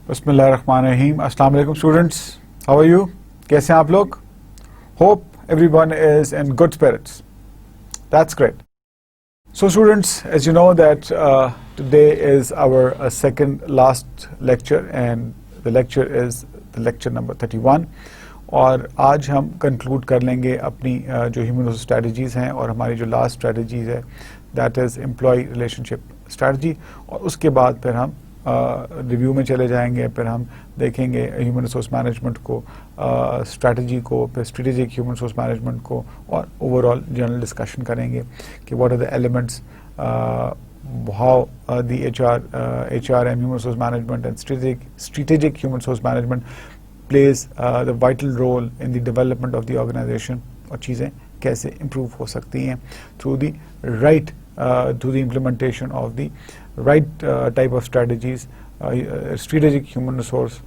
بسم اللہ الرحمن الرحیم. السلام علیکم اسٹوڈنٹس, ہاؤ آر یو؟ کیسے ہیں آپ لوگ؟ Hope every one is in good spirits. That's great. So students, as you know that today is our second last lecture and the lecture is the lecture number 31 اور آج ہم conclude کر لیں گے اپنی جو ہیومن ریسورس اسٹریٹجیز ہیں اور ہماری جو لاسٹ اسٹریٹجیز ہے that is employee relationship strategy, اور اس کے بعد پھر ہم ریویو میں چلے جائیں گے. پھر ہم دیکھیں گے ہیومن ریسورس مینجمنٹ کو, اسٹریٹجی کو, پھر اسٹریٹجک ہیومن ریسورس مینجمنٹ کو, اور اوور آل جنرل ڈسکشن کریں گے کہ what are the elements how the HRM human resource management and strategic human resource management plays the vital role in the development of the organization, اور چیزیں کیسے improve ہو سکتی ہیں through the implementation of the right type of strategies, strategic human resource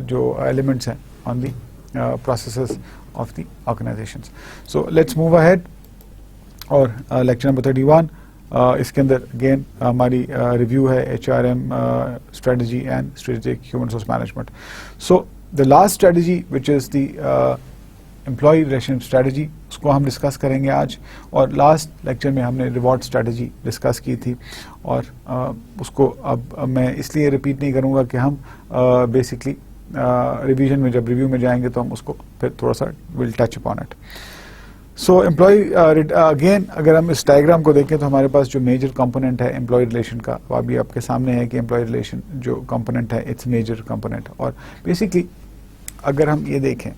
جو elements ہیں on the processes of the organizations. So let's move ahead. اور لیکچر نمبر 31 اس کے اندر اگین ہماری ریویو ہے HRM strategy and strategic human resource management. So the last strategy which is the employee relation strategy, اس کو ہم ڈسکس کریں گے آج. اور لاسٹ لیکچر میں ہم نے ریوارڈ اسٹریٹجی ڈسکس کی تھی, اور اس کو اب میں اس لیے ریپیٹ نہیں کروں گا کہ ہم بیسکلی ریویژن میں جب ریویو میں جائیں گے تو ہم اس کو پھر تھوڑا سا will touch upon it. So employee again اگر ہم اس ڈائیگرام کو دیکھیں تو ہمارے پاس جو میجر کمپوننٹ ہے امپلائی ریلیشن کا, وہ ابھی آپ کے سامنے ہے کہ امپلائی ریلیشن جو کمپوننٹ ہے اٹس میجر کمپوننٹ. اور بیسکلی اگر ہم یہ دیکھیں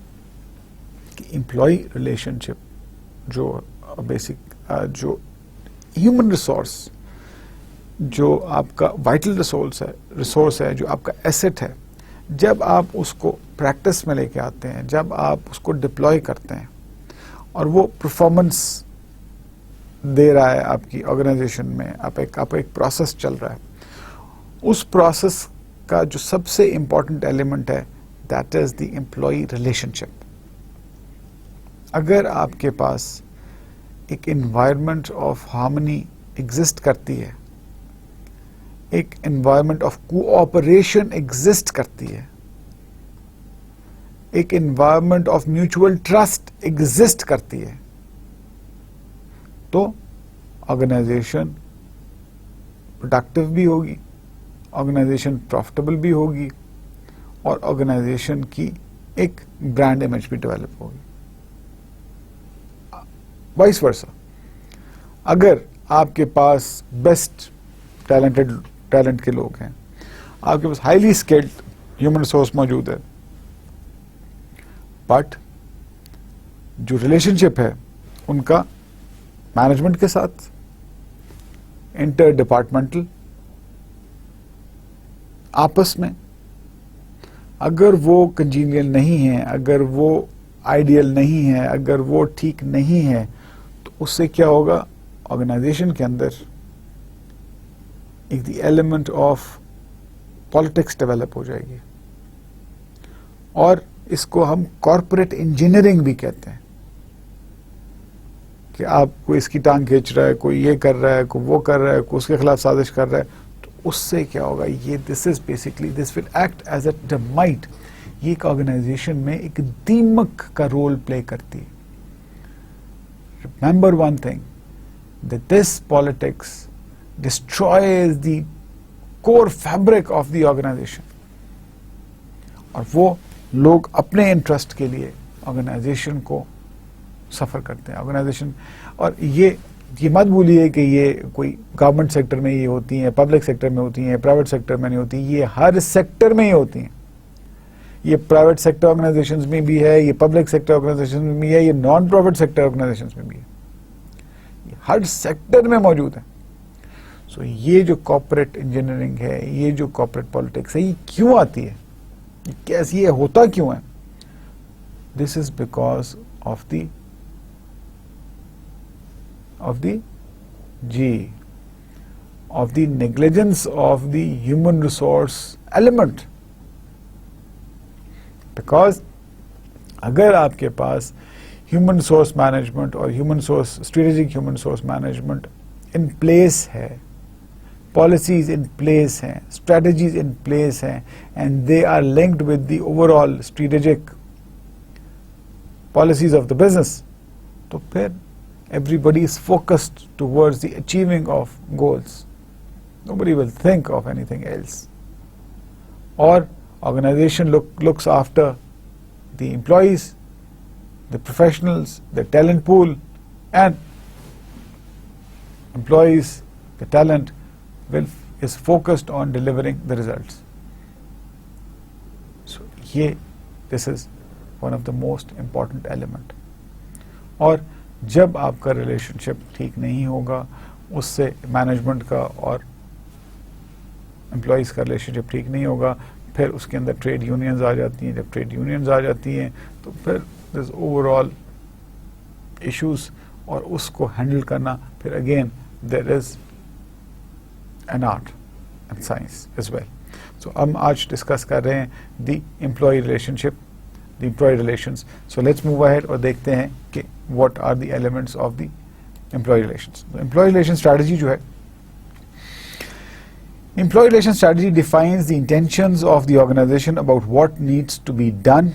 کہ امپلائی ریلیشن شپ جو بیسک جو ہیومن ریسورس جو آپ کا وائٹل ریسورس ہے جو آپ کا ایسٹ ہے, جب آپ اس کو پریکٹس میں لے کے آتے ہیں, جب آپ اس کو ڈپلوائے کرتے ہیں اور وہ پرفارمنس دے رہا ہے آپ کی آرگنائزیشن میں, آپ ایک پروسیس چل رہا ہے, اس پروسیس کا جو سب سے امپورٹنٹ ایلیمنٹ ہے that is the employee relationship. اگر آپ کے پاس ایک انوائرمنٹ آف ہارمنی ایگزسٹ کرتی ہے, ایک انوائرمنٹ آف کوآپریشن ایگزسٹ کرتی ہے, ایک environment of mutual trust exist کرتی ہے, تو آرگنائزیشن پروڈکٹیو بھی ہوگی, آرگنائزیشن پروفیٹیبل بھی ہوگی, اور آرگنائزیشن کی ایک برانڈ امیج بھی ڈیولپ ہوگی. وائس ورسا, اگر آپ کے پاس بیسٹ ٹیلنٹ کے لوگ ہیں, آپ کے پاس ہائیلی اسکلڈ ہیومن ریسورس موجود ہے, بٹ جو ریلیشن شپ ہے ان کا مینجمنٹ کے ساتھ انٹر ڈپارٹمنٹل آپس میں اگر وہ کنجینیل نہیں ہے, اگر وہ آئیڈیل نہیں ہے, اگر وہ ٹھیک نہیں ہے, تو اس سے کیا ہوگا, آرگنائزیشن کے اندر ایک the element of politics develop ہو جائے گی, اور اس کو ہم کارپوریٹ انجینئرنگ بھی کہتے ہیں کہ آپ کوئی اس کی ٹانگ کھینچ رہا ہے, کوئی یہ کر رہا ہے, کوئی وہ کر رہا ہے, کوئی اس کے خلاف سازش کر رہا ہے, تو اس سے کیا ہوگا, یہ this is basically this will act as a termite. یہ ایک آرگنائزیشن میں ایک دیمک کا رول پلے کرتی ہے. Remember one thing that this politics destroys the core fabric of the organization, اور وہ لوگ اپنے انٹرسٹ کے لیے آرگنائزیشن کو سفر کرتے ہیں. آرگنائزیشن, اور یہ مت بولیے کہ یہ کوئی گورنمنٹ سیکٹر میں یہ ہوتی ہیں, پبلک سیکٹر میں ہوتی ہیں, پرائیویٹ سیکٹر میں نہیں ہوتی, یہ ہر سیکٹر میں ہی ہوتی ہیں. یہ پرائیویٹ سیکٹر آرگنائزیشنز میں بھی ہے, یہ پبلک سیکٹر آرگنائزیشن میں بھی ہے, یہ نان پروفٹ سیکٹر آرگنائزیشنز میں بھی ہے, یہ ہر سیکٹر میں موجود ہے. سو یہ جو کارپوریٹ انجینئرنگ ہے, یہ جو کارپوریٹ پالیٹکس ہے, یہ کیوں آتی ہے, کیسے یہ ہوتا کیوں ہے؟ This is because of the negligence of the human resource element. Because اگر آپ کے پاس ہیومن ریسورس مینجمنٹ اور strategic human resource management in place ہے, policies in place ہیں, strategies in place ہیں, and they are linked with the overall strategic policies of the business, تو پھر everybody is focused towards the achieving of goals. Nobody will think of anything else. Or organization looks after the employees, the professionals, the talent pool, and employees, the talent is focused on delivering the results. So this is one of the most important element. اور جب آپ کا relationship ٹھیک نہیں ہوگا, اس سے management کا اور امپلائیز کا ریلیشن شپ ٹھیک نہیں ہوگا, پھر اس کے اندر ٹریڈ یونینز آ جاتی ہیں. جب ٹریڈ یونینز آ جاتی ہیں تو پھر دس اوور آل ایشوز, اور اس کو ہینڈل کرنا پھر again there is an art and science as well. So ہم آج ڈسکس کر رہے ہیں the employee relationship, the employee relations. So let's move ahead اور دیکھتے ہیں کہ what are the elements of the employee relations. Employee relation strategy جو ہے, employee relation strategy defines the intentions of the organization about what needs to be done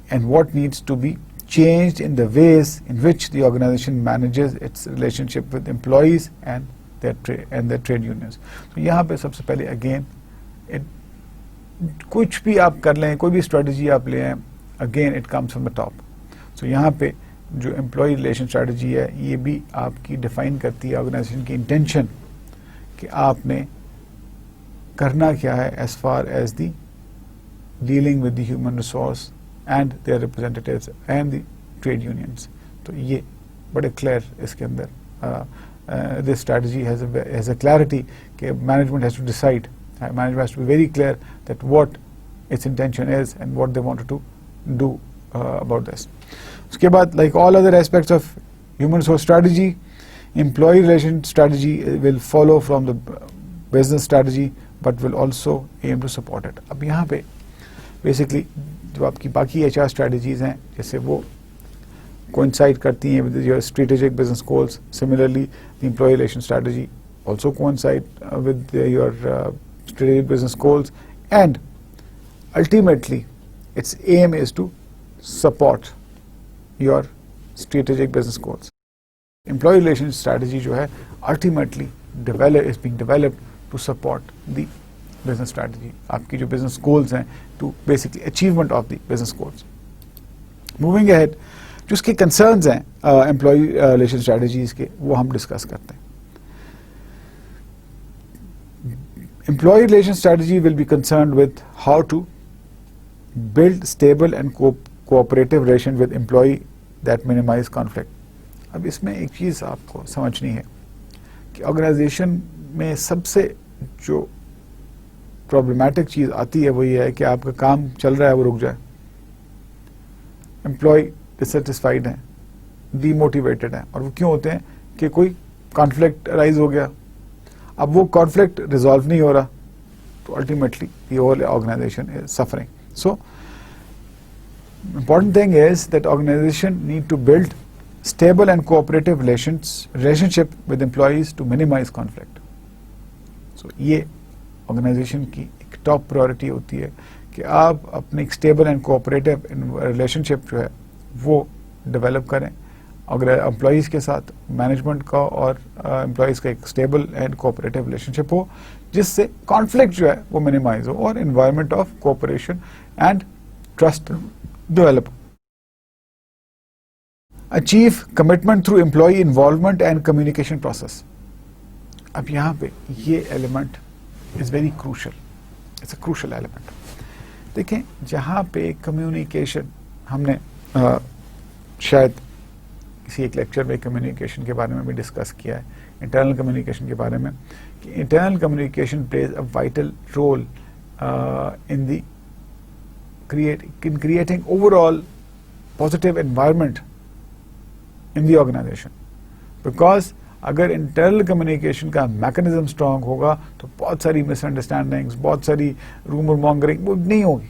and what needs to be changed in the ways in which the organization manages its relationship with employees and their trade unions. So یہاں پہ سب سے پہلے again کچھ بھی آپ کر لیں, کوئی بھی اسٹریٹجی آپ لیں, again it comes from the top. So یہاں پہ جو امپلائی ریلیشن اسٹریٹجی ہے یہ بھی آپ کی ڈیفائن کرتی ہے آرگنائزیشن کی انٹینشن کہ آپ نے کرنا کیا ہے as far as the dealing with the human resource and their representatives and the trade unions. تو یہ بڑے کلیئر اس کے اندر this strategy has a clarity کہ management has to decide, management has to be very clear that what its intention is and what they wanted to do about this. اس کے بعد like all other aspects of human resource strategy, employee relation strategy will follow from the business strategy but will also aim to support it. اب یہاں پہ basically جو آپ کی باقی H R strategies ہیں جیسے وہ coincide کرتی ہیں with your strategic business goals. Similarly, the employee relation strategy also coincide with your strategic business goals, and ultimately its aim is to support your strategic business goals. Employee relation strategy جو ہے ultimately is being developed to support the business strategy. آپ کی جو business goals ہیں to basically achievement of the business goals. Moving ahead, جو اس کے concerns ہیں employee relation strategies کے وہ ہم ڈسکس کرتے ہیں. Employee relation strategy will be concerned with how to build stable and cooperative relation with employee that minimize conflict. اب اس میں ایک چیز آپ کو سمجھنی ہے کہ آرگنائزیشن میں سب سے جو پرابلمٹک چیز آتی ہے وہ یہ ہے کہ آپ کا کام چل رہا ہے وہ رک جائے, امپلائی ڈسسیٹسفائیڈ ہیں, ڈی موٹیویٹڈ ہیں, اور وہ کیوں ہوتے ہیں کہ کوئی کانفلکٹ رائز ہو گیا, اب وہ کانفلکٹ ریزالو نہیں ہو رہا, تو ultimately the whole organisation is suffering. So important thing is that organization need to build stable and cooperative relationship with employees to minimize conflict. So یہ organization کی ایک ٹاپ پرائورٹی ہوتی ہے کہ آپ اپنے ایک اسٹیبل اینڈ کوآپریٹو ریلیشنشپ جو ہے وہ ڈیولپ کریں اگر امپلائیز کے ساتھ, مینجمنٹ کا اور امپلائیز کا ایک اسٹیبل اینڈ کوآپریٹو ریلیشنشپ ہو جس سے کانفلکٹ جو ہے وہ منیمائز ہو اور environment of cooperation and trust develop. Achieve commitment through employee involvement and communication process. اب یہاں پہ یہ element is very crucial, it's a crucial element. دیکھیں جہاں پہ کمیونیکیشن ہم نے شاید کسی ایک لیکچر میں کمیونیکیشن کے بارے میں بھی ڈسکس کیا ہے, انٹرنل کمیونیکیشن کے بارے میں, کہ internal communication plays a vital role in the creating overall positive environment in the organization. Because اگر انٹرنل کمیونیکیشن کا میکنزم اسٹرانگ ہوگا تو بہت ساری مس انڈرسٹینڈنگس, بہت ساری رومر مانگرنگ وہ نہیں ہوگی,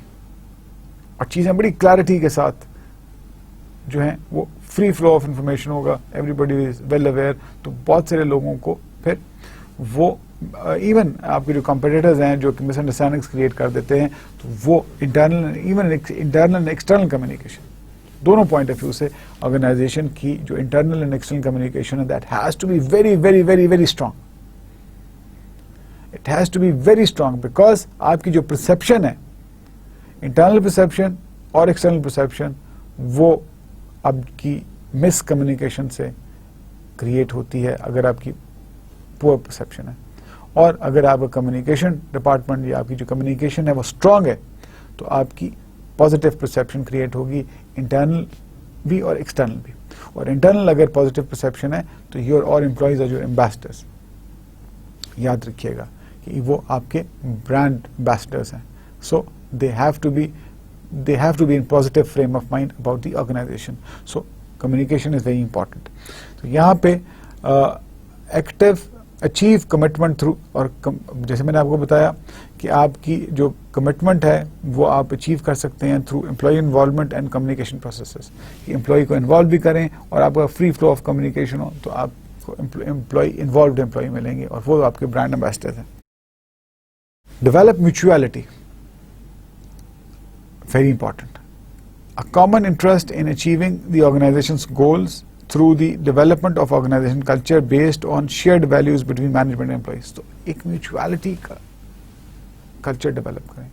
اور چیزیں بڑی کلیئرٹی کے ساتھ جو ہیں وہ فری فلو آف انفارمیشن ہوگا, ایوری بڈی از ویل اویئر, تو بہت سارے لوگوں کو پھر وہ ایون آپ کے جو کمپیٹیٹرز ہیں جو مس انڈرسٹینڈنگس کریٹ کر دیتے ہیں, تو وہ internal even internal and external communication دونوں پوائنٹ آف ویو سے آرگنائزیشن کی جو انٹرنل اینڈ ایکسٹرنل کمیونیکیشن ہے that has to be very very very very strong. It has to be very strong because آپ کی جو پرسپشن ہے, internal perception اور ایکسٹرنل پرسپشن, وہ آپ کی مس کمیونیکیشن سے کریٹ ہوتی ہے اگر آپ کی پور پرسپشن ہے. اور اگر آپ کا کمیونیکیشن ڈپارٹمنٹ یا آپ کی جو کمیونیکیشن ہے وہ اسٹرانگ ہے تو آپ کی پازیٹیو پرسپشن کریٹ ہوگی, انٹرنل بھی اور ایکسٹرنل بھی. اور انٹرنل اگر پازیٹیو پرسپشن ہے تو یور اور امپلائیز آر یور ایمبیسڈرز. یاد رکھیے گا کہ وہ آپ کے برانڈ ایمبیسڈرز ہیں. سو they have to be in positive frame of mind about the organization. So communication is very important. تو یہاں پہ ایکٹیو اچیو کمٹمنٹ تھرو, اور جیسے میں نے آپ کو بتایا کہ آپ کی جو کمٹمنٹ ہے وہ آپ اچیو کر سکتے ہیں through employee involvement and communication processes. کہ امپلائی کو انوالو بھی کریں اور آپ کا فری فلو آف کمیونیکیشن ہو تو آپ کو امپلائی انوالوڈ امپلائی ملیں گے اور وہ آپ کے برانڈ ایمبیسڈر ہیں. Develop mutuality, very important. A common interest in achieving the organization's goals through the development of organization culture based on shared values between management and employees. So, ایک mutuality کا culture develop کریں.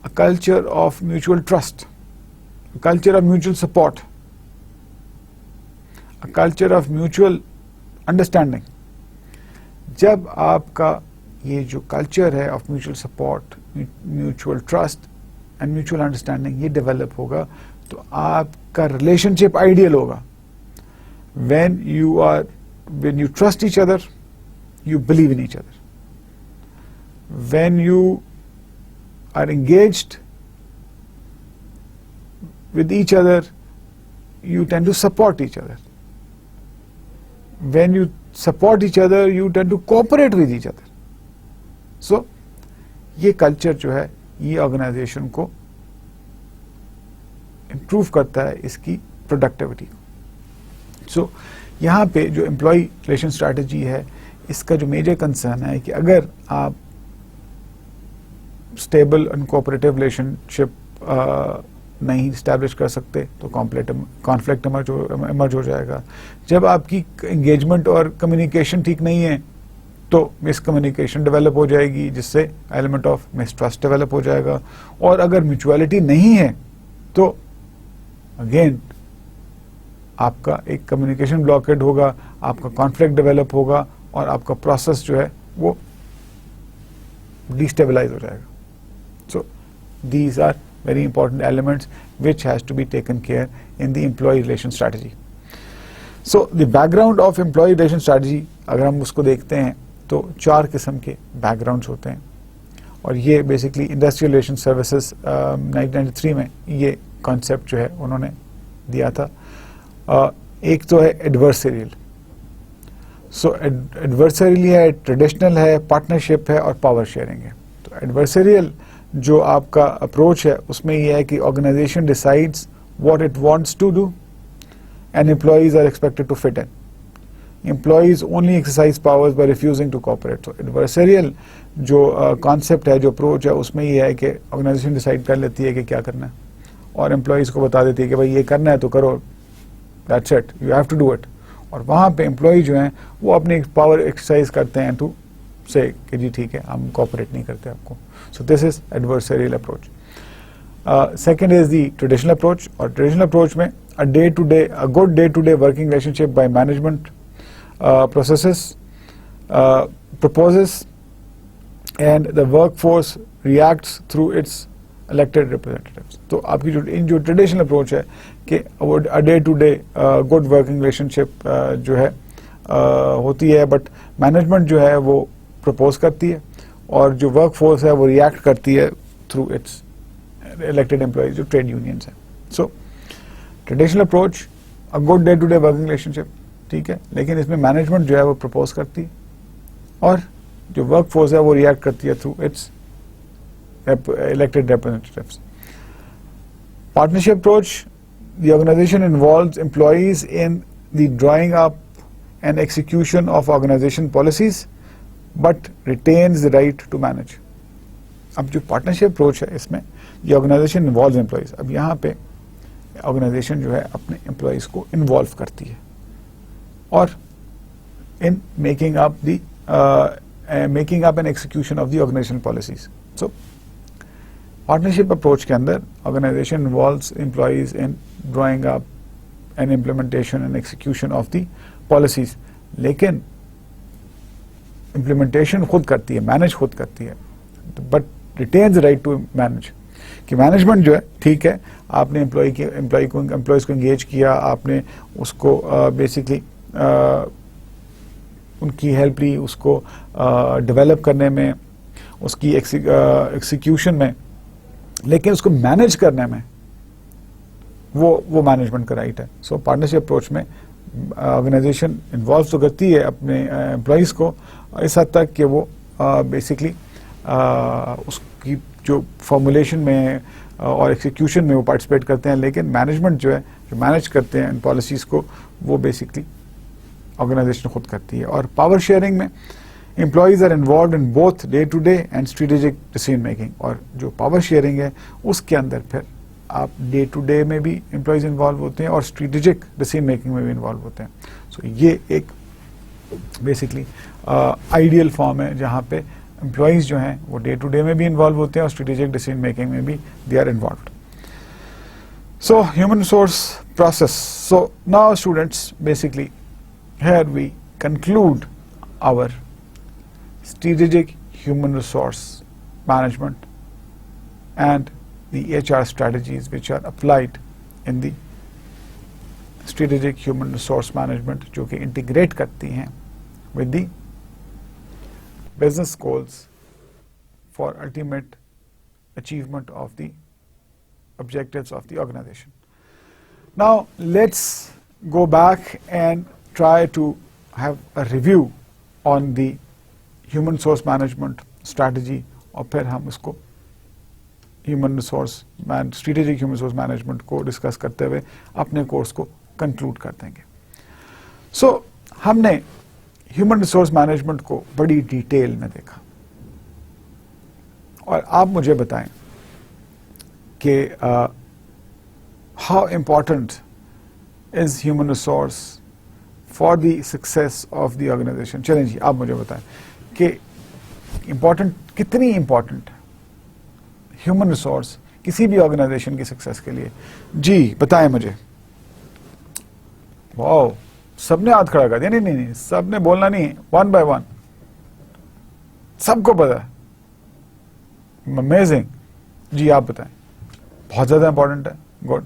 A culture of mutual trust. A culture of mutual support. A culture of mutual understanding. جب آپ کا یہ جو culture ہے of mutual support, mutual trust and mutual understanding یہ ڈیولپ ہوگا تو آپ کا ریلیشن شپ آئیڈیل ہوگا. When you trust each other you believe in each other. When you are engaged with each other you tend to support each other. When you support each other you tend to cooperate with each other. So یہ culture جو ہے یہ organization کو improve کرتا ہے اس کی productivity کو. سو یہاں پہ جو امپلائی ریلیشن اسٹریٹجی ہے اس کا جو میجر کنسرن ہے کہ اگر آپ اسٹیبل اینڈ کوآپریٹو ریلیشن شپ نہیں اسٹیبلش کر سکتے تو کانفلکٹ ایمرج ہو جائے گا. جب آپ کی انگیجمنٹ اور کمیونیکیشن ٹھیک نہیں ہے تو مس کمیونیکیشن ڈیولپ ہو جائے گی جس سے element of mistrust develop ہو جائے گا. اور اگر میوچوالٹی نہیں ہے تو اگین آپ کا ایک کمیونیکیشن بلاکیڈ ہوگا, آپ کا کانفلکٹ ڈیولپ ہوگا اور آپ کا پروسیس جو ہے وہ ڈیسٹیبلائز ہو جائے گا. So these are very important elements which has to be taken care in the employee relation strategy. So the background of employee relation strategy اگر ہم اس کو دیکھتے ہیں تو 4 قسم کے بیک گراؤنڈس ہوتے ہیں اور یہ بیسکلی انڈسٹریل ریلیشن سروسز 1993 میں یہ کانسیپٹ جو ہے انہوں نے دیا تھا. ایک تو ہے ایڈورسریل. سو ایڈورسریل ہے, ٹریڈیشنل ہے, پارٹنرشپ ہے اور پاور شیئرنگ ہے. تو ایڈورسریل جو آپ کا اپروچ ہے اس میں یہ ہے کہ organisation decides what it wants to do and employees are expected to fit in. Employees only exercise powers by refusing to cooperate. So adversarial جو کانسیپٹ ہے, جو اپروچ ہے, اس میں یہ ہے کہ آرگنائزیشن ڈیسائڈ کر لیتی ہے کہ کیا کرنا ہے اور امپلائیز کو بتا دیتی ہے کہ بھائی یہ کرنا ہے تو کرو, that's it, you have to do it. اور وہاں پہ امپلائی جو ہیں وہ اپنی پاور ایکسرسائز کرتے ہیں ٹو سے کہ جی ٹھیک ہے ہم کوآپریٹ نہیں کرتے آپ کو. So this is adversarial approach. Second is the traditional approach. اور ٹریڈیشنل اپروچ میں a good day-to-day working relationship by management processes, proposes, and the workforce reacts through its elected representatives. تو آپ کی جو ٹریڈیشنل اپروچ ہے کہ day to day good working relationship جو ہے ہوتی ہے, بٹ مینجمنٹ جو ہے وہ پرپوز کرتی ہے اور جو ورک فورس ہے وہ ریئیکٹ کرتی ہے تھرو اٹس الیکٹڈ امپلائیز جو ٹریڈ یونینس ہیں. So traditional approach good day to day working relationship ٹھیک ہے, لیکن اس میں مینجمنٹ جو ہے وہ پرپوز کرتی ہے اور جو ورک فورس ہے وہ ریئیکٹ کرتی ہے through it's elected representatives. Partnership approach, the organization involves employees in the drawing up and execution of organization policies, but retains the right to manage. اب جو پارٹنرشپ اپروچ ہے اس میں یہ آرگنائزیشن انوالو امپلائیز. اب یہاں پہ آرگنائزیشن جو ہے اپنے امپلائیز کو انوالو کرتی ہے اور in making up and execution of the organisation policies. So partnership approach کے اندر organisation involves employees in drawing up and implementation and execution of the policies, لیکن امپلیمنٹیشن خود کرتی ہے, مینج خود کرتی ہے, but retains right to manage. کہ مینجمنٹ جو ہے ٹھیک ہے, آپ نے امپلائیز کو انگیج کیا, آپ نے اس کو بیسکلی ان کی ہیلپ لی, اس کو ڈیولپ کرنے میں, اس کی ایکسیکیوشن میں, لیکن اس کو مینج کرنے میں وہ مینجمنٹ کا رائٹ ہے. سو پارٹنرشپ اپروچ میں آرگنائزیشن انوالو تو کرتی ہے اپنے امپلائیز کو اس حد تک کہ وہ بیسکلی اس کی جو فارمولیشن میں اور ایکسیکیوشن میں وہ پارٹیسپیٹ کرتے ہیں, لیکن مینجمنٹ جو ہے جو مینج کرتے ہیں ان پالیسیز کو وہ بیسکلی آرگنائزیشن خود کرتی ہے. اور پاور شیئرنگ میں employees are involved in both day to day and strategic decision making. اور جو پاور شیئرنگ ہے اس کے اندر پھر آپ ڈے ٹو ڈے میں بھی امپلائیز انوالو ہوتے ہیں اور اسٹریٹجک ڈیسیژن میکنگ میں بھی انوالو ہوتے ہیں. سو یہ ایک بیسکلی آئیڈیل فارم ہے جہاں پہ امپلائیز جو ہیں وہ ڈے ٹو ڈے میں بھی انوالو ہوتے ہیں اور اسٹریٹجک ڈیسیژن میکنگ میں بھی they are involved. So human resource process. So now students basically here we conclude our strategic human resource management and the HR strategies which are applied in the strategic human resource management جو کہ integrate کرتی ہیں with the business goals for ultimate achievement of the objectives of the organization. Now let's go back and try to have a review on the human resource management strategy اور پھر ہم اس کو strategic human resource management کو discuss کرتے ہوئے اپنے course کو conclude کر دیں گے. سو ہم نے ہیومن ریسورس مینجمنٹ کو بڑی ڈیٹیل میں دیکھا اور آپ مجھے بتائیں کہ how important is human resource for the success of the organization. چلیں جی آپ مجھے بتائیں کہ کتنی امپورٹنٹ ہیومن ریسورس کسی بھی آرگنائزیشن کی سکسیس کے لیے. جی بتائیں مجھے. واو, سب نے ہاتھ کھڑا کر دیا. نہیں, سب نے بولنا نہیں, ون بائی ون, سب کو پتا ہے. امیزنگ. جی آپ بتائیں. بہت زیادہ امپورٹنٹ ہے. گڈ.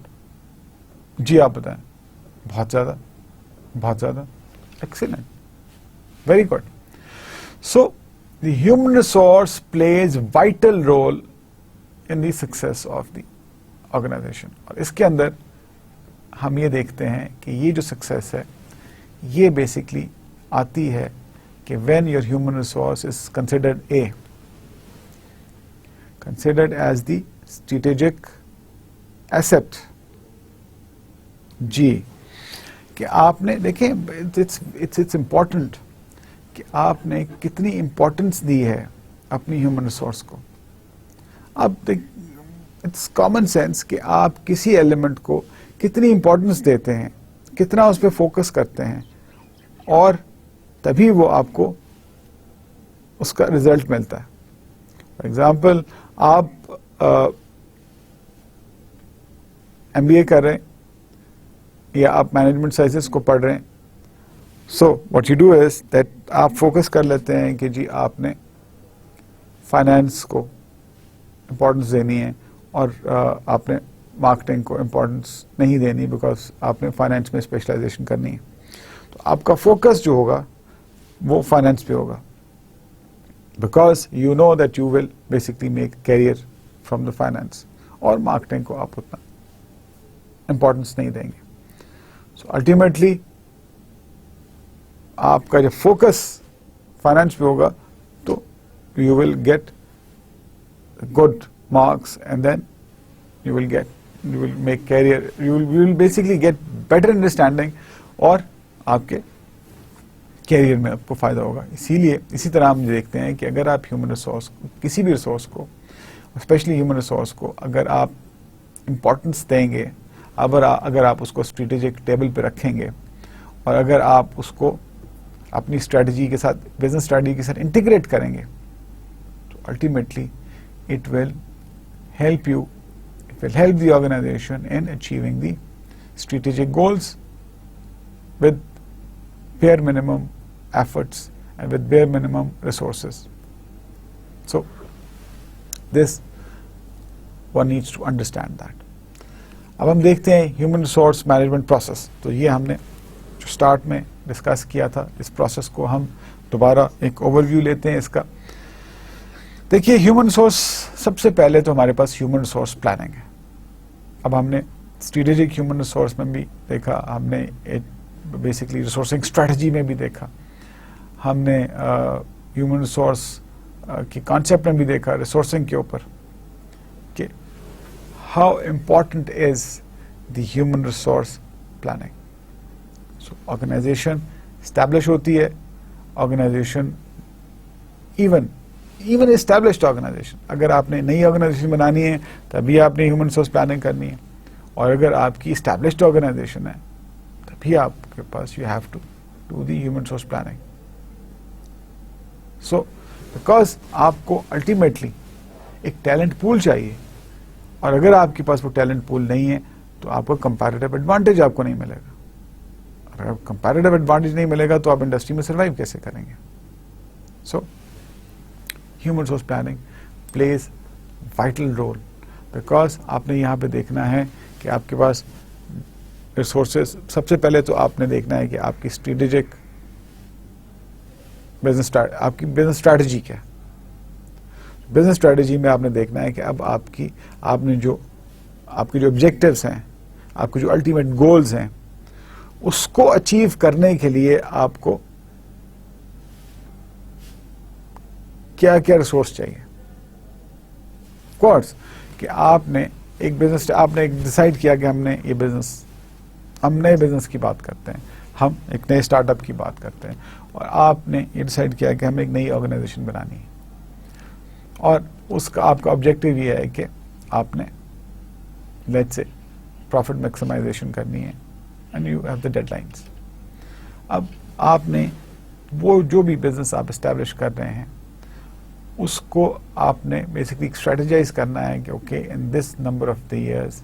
جی آپ بتائیں. بہت زیادہ. Excellent. Very good. So the human resource plays vital role in the success of the organization. اور اس کے اندر ہم یہ دیکھتے ہیں کہ یہ جو سکسیس ہے یہ بیسکلی آتی ہے کہ when your human resource is considered as the strategic asset. جی کہ آپ نے دیکھیں اٹس امپورٹنٹ کہ آپ نے کتنی امپورٹنس دی ہے اپنی ہیومن ریسورس کو. اب اٹس کامن سینس کہ آپ کسی ایلیمنٹ کو کتنی امپورٹنس دیتے ہیں, کتنا اس پہ فوکس کرتے ہیں, اور تبھی وہ آپ کو اس کا ریزلٹ ملتا ہے. فار ایگزامپل آپ MBA کر رہے ہیں یا آپ مینجمنٹ سائنسز کو پڑھ رہے ہیں. So what you do is that آپ فوکس کر لیتے ہیں کہ جی آپ نے فائنینس کو امپورٹنس دینی ہے اور آپ نے مارکیٹنگ کو امپورٹنس نہیں دینی بیکاز آپ نے فائنینس میں اسپیشلائزیشن کرنی ہے. تو آپ کا فوکس جو ہوگا وہ فائنینس پہ ہوگا because you know that you will basically make career from the finance, اور مارکیٹنگ کو آپ اتنا امپورٹنس نہیں دیں گے. سو الٹیمیٹلی آپ کا جب فوکس فائنینس پہ ہوگا تو you will get good marks and then you will make career, you will basically get better understanding, اور آپ کے کیریئر میں آپ کو فائدہ ہوگا. اسی طرح ہم دیکھتے ہیں کہ اگر آپ ہیومن ریسورس کسی بھی ریسورس کو اسپیشلی ہیومن ریسورس کو اگر آپ امپورٹنس دیں گے, اگر آپ اس کو اسٹریٹجک ٹیبل پہ رکھیں گے اور اگر آپ اس کو اپنی اسٹریٹجی کے ساتھ بزنس اسٹریٹجی کے ساتھ انٹیگریٹ کریں گے تو ultimately it will help you, it will help the organization in achieving the strategic goals with bare minimum efforts and with bare minimum resources. So this one needs to understand that. اب ہم دیکھتے ہیں human resource management process. تو یہ ہم نے جو start میں ڈسکس کیا تھا, اس پروسیس کو ہم دوبارہ ایک اوور ویو لیتے ہیں اس کا. دیکھیے ہیومن ریسورس, سب سے پہلے تو ہمارے پاس ہیومن ریسورس پلاننگ ہے. اب ہم نے اسٹریٹجک ہیومن ریسورس میں بھی دیکھا, ہم نے بیسکلی ریسورسنگ اسٹریٹجی میں بھی دیکھا, ہم نے ہیومن ریسورس کی کانسیپٹ میں بھی دیکھا ریسورسنگ کے اوپر کہ how important is the human resource planning. So organization establish ہوتی ہے, آرگنائزیشن ایون اسٹیبلشڈ آرگنائزیشن, اگر آپ نے نئی آرگنائزیشن بنانی ہے تبھی آپ نے ہیومن ریسورس پلاننگ کرنی ہے, اور اگر آپ کی اسٹیبلشڈ آرگنائزیشن ہے تبھی آپ کے پاس you have to do the human resource planning. So because آپ کو الٹیمیٹلی ایک ٹیلنٹ پول چاہیے, اور اگر آپ کے پاس وہ ٹیلنٹ پول نہیں ہے تو آپ کو کمپیریٹیو ایڈوانٹیج آپ کو نہیں ملے گا. اگر کمپیریٹیو ایڈوانٹیج نہیں ملے گا تو آپ انڈسٹری میں سروائیو کیسے کریں گے. So human resource planning plays vital role, because آپ نے یہاں پہ دیکھنا ہے کہ آپ کے پاس ریسورسز, سب سے پہلے تو آپ نے دیکھنا ہے کہ آپ کی اسٹریٹجک آپ کی بزنس اسٹریٹجی کیا ہے. بزنس اسٹریٹجی میں آپ نے دیکھنا ہے کہ اب آپ کے جو آبجیکٹوز ہیں, آپ کے جو الٹیمیٹ گولز ہیں, اس کو اچیو کرنے کے لیے آپ کو کیا کیا ریسورس چاہیے. کورس کہ آپ نے ایک ڈیسائیڈ کیا کہ ہم نئے بزنس کی بات کرتے ہیں, ہم ایک نئے اسٹارٹ اپ کی بات کرتے ہیں, اور آپ نے یہ ڈیسائیڈ کیا کہ ہمیں ایک نئی آرگنائزیشن بنانی ہے, اور اس کا آپ کا آبجیکٹو یہ ہے کہ آپ نے لیٹس سے پروفٹ میکسیمائزیشن کرنی ہے, and you have the deadlines. اب آپ نے وہ جو بھی بزنس آپ اسٹیبلش کر رہے ہیں اس کو آپ نے بیسکلی اسٹریٹجائز کرنا ہے کہ okay in this number of the years,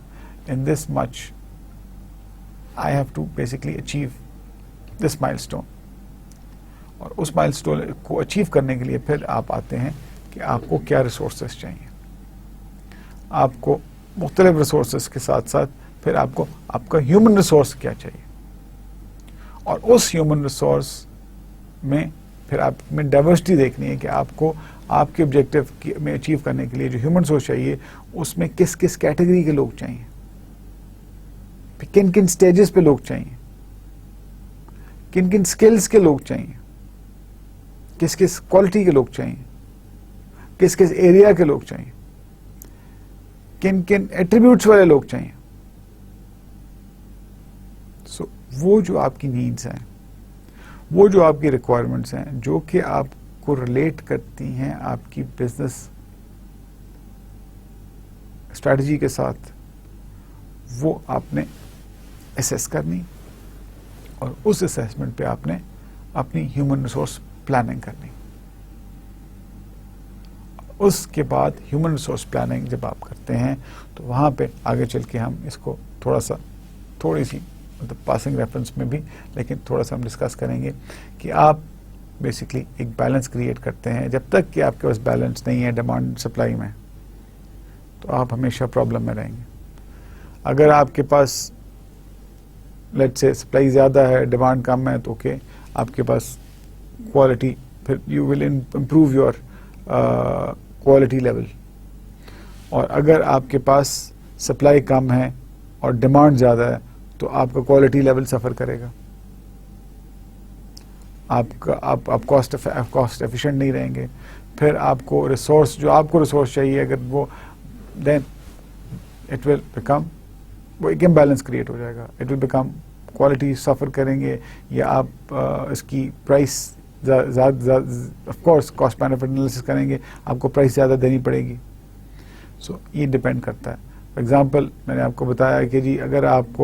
in this much I have to basically achieve this milestone. اور اس مائل اسٹون کو اچیو کرنے کے لیے پھر آپ آتے ہیں کہ آپ کو کیا ریسورسز چاہیے. آپ کو مختلف ریسورسز کے ساتھ ساتھ پھر آپ کا ہیومن ریسورس کیا چاہیے, اور اس ہیومن ریسورس میں پھر آپ میں ڈائیورسٹی دیکھنی ہے کہ آپ کو آپ کے آبجیکٹو میں اچیو کرنے کے لیے جو ہیومن ریسورس چاہیے اس میں کس کس کیٹیگری کے لوگ چاہیے, کن کن سٹیجز پہ لوگ چاہیے, کن کن سکلز کے لوگ چاہیے, کس کس کوالٹی کے لوگ چاہیے, کس کس ایریا کے لوگ چاہیے, کن کن ایٹریبیوٹس والے لوگ چاہیے. سو وہ جو آپ کی نیڈس ہیں, وہ جو آپ کی ریکوائرمنٹس ہیں, جو کہ آپ کو ریلیٹ کرتی ہیں آپ کی بزنس اسٹریٹجی کے ساتھ, وہ آپ نے اسیس کرنی, اور اس اسیسمنٹ پہ آپ نے اپنی ہیومن ریسورس پلاننگ کرنی. اس کے بعد ہیومن ریسورس پلاننگ جب آپ کرتے ہیں تو وہاں پہ آگے چل کے ہم اس کو تھوڑی سی مطلب پاسنگ ریفرنس میں بھی, لیکن تھوڑا سا ہم ڈسکس کریں گے کہ آپ بیسکلی ایک بیلنس کریٹ کرتے ہیں. جب تک کہ آپ کے پاس بیلنس نہیں ہے ڈیمانڈ سپلائی میں تو آپ ہمیشہ پرابلم میں رہیں گے. اگر آپ کے پاس لیٹ سے سپلائی زیادہ ہے ڈیمانڈ کم ہے تو اوکے آپ کے پاس کوالٹی, پھر you will improve your quality level. اور اگر آپ کے پاس سپلائی کم ہے اور ڈیمانڈ زیادہ ہے تو آپ کا کوالٹی لیول سفر کرے گا, آپ کاسٹ ایفیشینٹ نہیں رہیں گے. پھر آپ کو ریسورس جو آپ کو ریسورس چاہیے اگر وہ دین اٹ ول بیکم, وہ ایک امبیلنس کریٹ ہو جائے گا, اٹ ول بیکم کوالٹی سفر کریں گے یا آپ اس کی پرائس زیادہ of course cost benefit analysis کریں گے, آپ کو پرائس زیادہ دینی پڑے گی. سو یہ ڈپینڈ کرتا ہے. فار ایگزامپل میں نے آپ کو بتایا کہ جی اگر آپ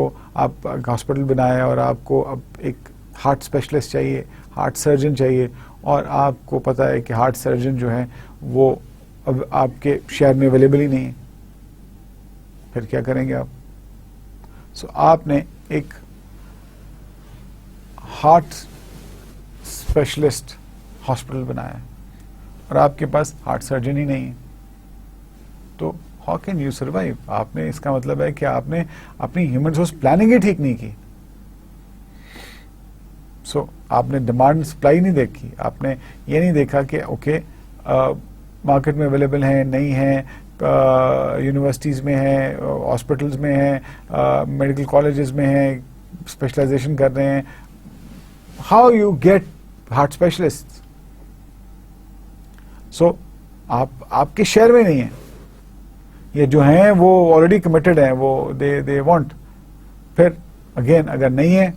ہاسپٹل بنایا اور آپ کو اب ایک ہارٹ اسپیشلسٹ چاہیے, ہارٹ سرجن چاہیے, اور آپ کو پتا ہے کہ ہارٹ سرجن جو ہے وہ اب آپ کے شہر میں اویلیبل ہی نہیں ہے, پھر کیا کریں گے آپ؟ سو آپ نے ایک ہارٹ اسپیشلسٹ ہاسپٹل بنایا ہے اور آپ کے پاس ہارٹ سرجن ہی نہیں ہے, تو ہاؤ کین یو سروائیو؟ آپ نے, اس کا مطلب ہے کہ آپ نے اپنی ہیومن ریسورس پلاننگ ہی ٹھیک نہیں کی. سو آپ نے ڈیمانڈ سپلائی نہیں دیکھی, آپ نے یہ نہیں دیکھا کہ اوکے مارکیٹ میں اویلیبل ہیں نہیں ہیں, یونیورسٹیز میں ہیں, ہاسپٹلز میں ہیں, میڈیکل کالجز میں ہیں, اسپیشلائزیشن کر رہے ہیں. How you get heart specialist? So آپ کے شہر میں نہیں ہیں, یہ جو ہیں وہ آلریڈی کمیٹڈ ہیں, وہ دے وانٹ. پھر اگین اگر نہیں ہے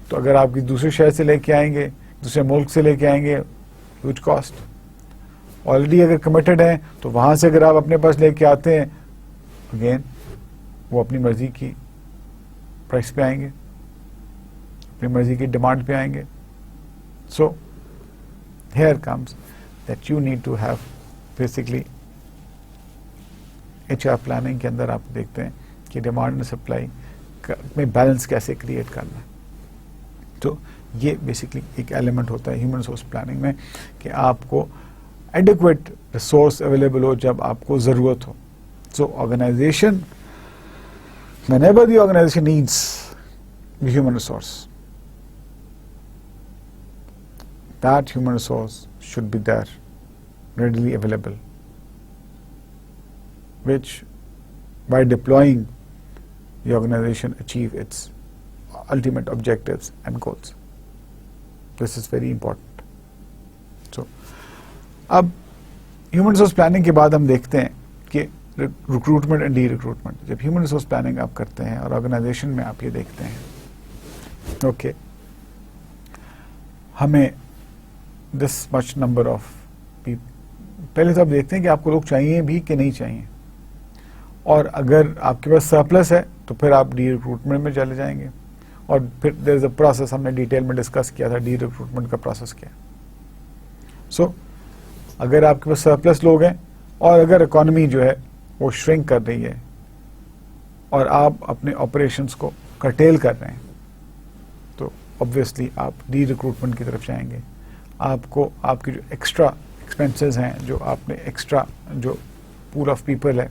تو اگر آپ کی دوسرے شہر سے لے کے آئیں گے, دوسرے ملک سے لے کے آئیں گے, ہیوج کاسٹ. آلریڈی اگر کمیٹڈ ہیں تو وہاں سے اگر آپ اپنے پاس لے کے آتے ہیں, اگین وہ اپنی مرضی کی پرائس پہ آئیں گے, اپنی مرضی کی ڈیمانڈ پہ آئیں گے. So here comes that you need to have basically H R planning کے اندر آپ دیکھتے ہیں کہ ڈیمانڈ اینڈ سپلائی میں بیلنس کیسے کریٹ کرنا ہے. تو یہ بیسکلی ایک ایلیمنٹ ہوتا ہے ہیومن ریسورس پلاننگ میں کہ آپ کو ایڈیکویٹ ریسورس اویلیبل ہو جب آپ کو ضرورت ہو. So organization, whenever the organization needs the human resource, that human resource should be there, readily available, which by deploying the organization achieve its ultimate objectives and goals. This is very important. So, اب human resource planning کے بعد ہم دیکھتے ہیں کہ recruitment and D recruitment. جب human resource planning آپ کرتے ہیں اور آرگنائزیشن میں آپ یہ دیکھتے ہیں اوکے ہمیں دس مچ نمبر آف پیپل, پہلے تو آپ دیکھتے ہیں کہ آپ کو لوگ چاہیے بھی کہ نہیں چاہیے, اور اگر آپ کے پاس سرپلس ہے تو پھر آپ ڈی ریکروٹمنٹ میں چلے جائیں گے, اور پھر دیر از اے پروسیس, ہم نے ڈیٹیل میں ڈسکس کیا تھا ڈی ریکروٹمنٹ کا پروسیس کیا. سو اگر آپ کے پاس سرپلس لوگ ہیں اور اگر اکانومی جو ہے وہ شرنک کر رہی ہے اور آپ اپنے آپریشنس کو کرٹیل کر رہے ہیں, تو obviously آپ ڈی ریکروٹمنٹ کی طرف جائیں گے. آپ کو آپ کی جو ایکسٹرا ایکسپینسز ہیں, جو آپ نے ایکسٹرا جو پول آف پیپل ہے,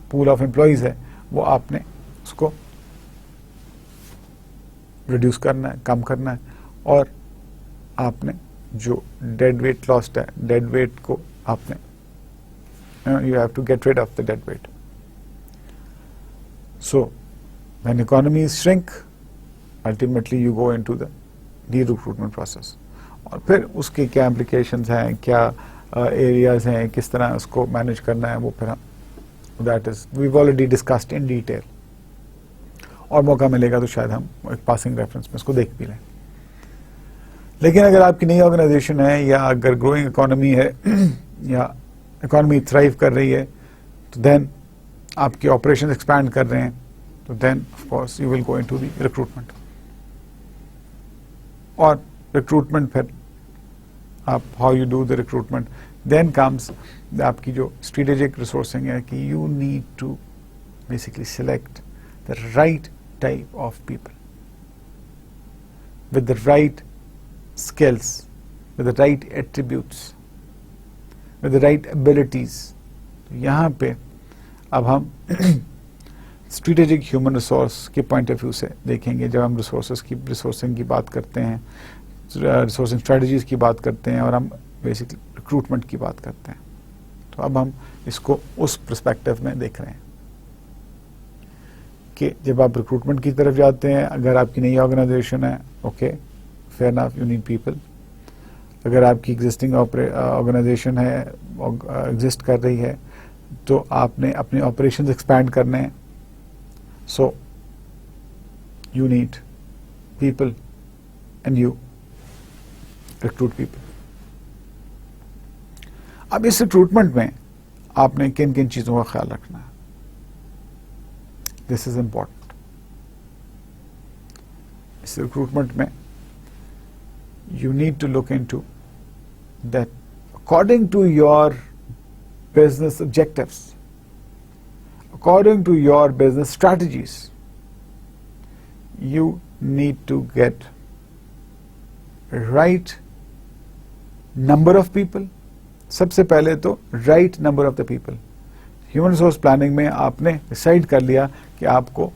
پول آف امپلائیز ہے, وہ آپ نے اس کو ریڈیوس کرنا ہے, کم کرنا ہے, اور آپ نے جو ڈیڈ ویٹ لاسٹ ہے, ڈیڈ ویٹ کو آپ نے you have to get rid of the dead weight. So when economies shrink, ultimately you go into the de-recruitment process. اور پھر اس کے کیا implications ہیں, کیا areas ہیں, کس طرح اس کو manage کرنا ہے, وہ پھر ہم that is we've already discussed in detail. اور موقع ملے گا تو شاید ہم ایک پاسنگ ریفرنس میں اس کو دیکھ بھی لیں. لیکن اگر آپ کی نئی آرگنائزیشن ہے یا اگر گروئنگ اکانومی ہے یا اکانومی تھرائیو کر رہی ہے, تو دین آپ کے آپریشن ایکسپینڈ کر رہے ہیں, تو then of course you will go into the recruitment. اور ریکروٹمنٹ پھر آپ how you do the recruitment, then comes آپ کی جو اسٹریٹجک ریسورسنگ ہے کہ you need to basically select the right type of people with the right skills, with the right attributes, with the right abilities. یہاں پہ اب ہم strategic human resource کے پوائنٹ آف ویو سے دیکھیں گے. جب ہم ریسورسنگ کی بات کرتے ہیں, ریسورسنگ اسٹریٹجیز کی بات کرتے ہیں, اور ہم بیسکلی ریکروٹمنٹ کی بات کرتے ہیں, تو اب ہم اس کو اس پرسپیکٹو میں دیکھ رہے ہیں کہ جب آپ ریکروٹمنٹ کی طرف جاتے ہیں, اگر آپ کی نئی آرگنائزیشن ہے, okay fair enough, you need people. اگر آپ کی ایگزسٹنگ آرگنائزیشن ہے, ایگزسٹ کر رہی ہے, تو آپ نے اپنے آپریشنز ایکسپینڈ کرنے ہیں. So you need people and you recruit people. اب اس ریکروٹمنٹ میں آپ نے کن کن چیزوں کا خیال رکھنا ہے؟ This is important. اس ریکروٹمنٹ میں you need to look into that according to your business objectives, according to your business strategies, you need to get right number of people. سب سے پہلے تو right number of the people. Human resource planning میں آپ نے decide کر لیا کہ آپ کو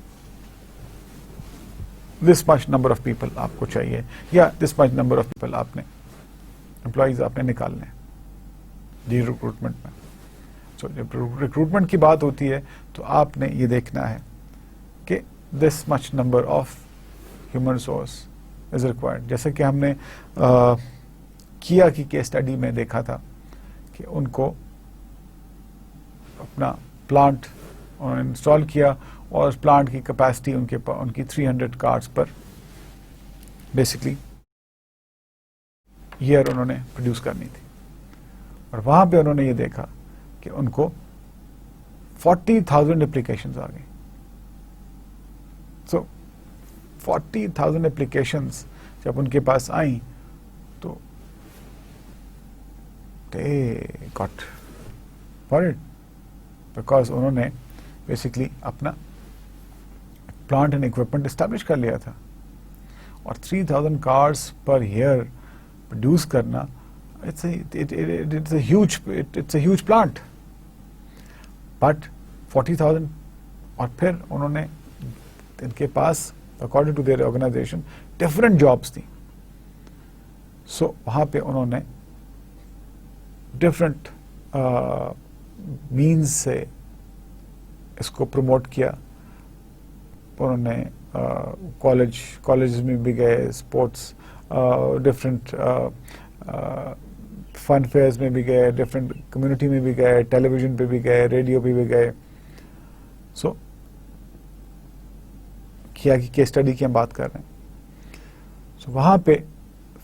this much number of people آپ کو چاہیے, یا this much number of people آپ نے employees آپ نے نکالنے جی ریکروٹمنٹ میں. So, جب ریکروٹمنٹ کی بات ہوتی ہے تو آپ نے یہ دیکھنا ہے کہ this much number of human resource is required. جیسے کہ ہم نے کیا کی کیس اسٹڈی میں دیکھا تھا کہ ان کو اپنا پلانٹ انسٹال کیا اور اس پلانٹ کی کیپیسٹی ان کی 300 کارز پر بیسکلی ایئر انہوں نے پروڈیوس کرنی تھی, اور وہاں پہ انہوں نے یہ دیکھا کہ ان کو 40,000 اپلیکیشنز آ گئی. سو 40,000 اپلیکیشنز جب ان کے پاس آئیں تو they got worried because انہوں نے بیسکلی اپنا پلانٹ اینڈ اکوپمنٹ اسٹیبلش کر لیا تھا, اور 3,000 کارز پر ایئر پروڈیوس کرنا it's a huge plant. But 40,000, اور پھر انہوں نے ان کے پاس according to their organization different jobs تھی. So وہاں پہ انہوں نے ڈفرینٹ مینز سے اس کو پروموٹ کیا. انہوں نے کالج میں بھی گئے, اسپورٹس ڈفرینٹ فن فیئرز میں بھی گئے, ڈفرینٹ کمیونٹی میں بھی گئے, ٹیلی ویژن پہ بھی گئے, ریڈیو پہ بھی گئے. سو کیا کی کیس اسٹڈی کی ہم بات کر رہے ہیں. سو وہاں پہ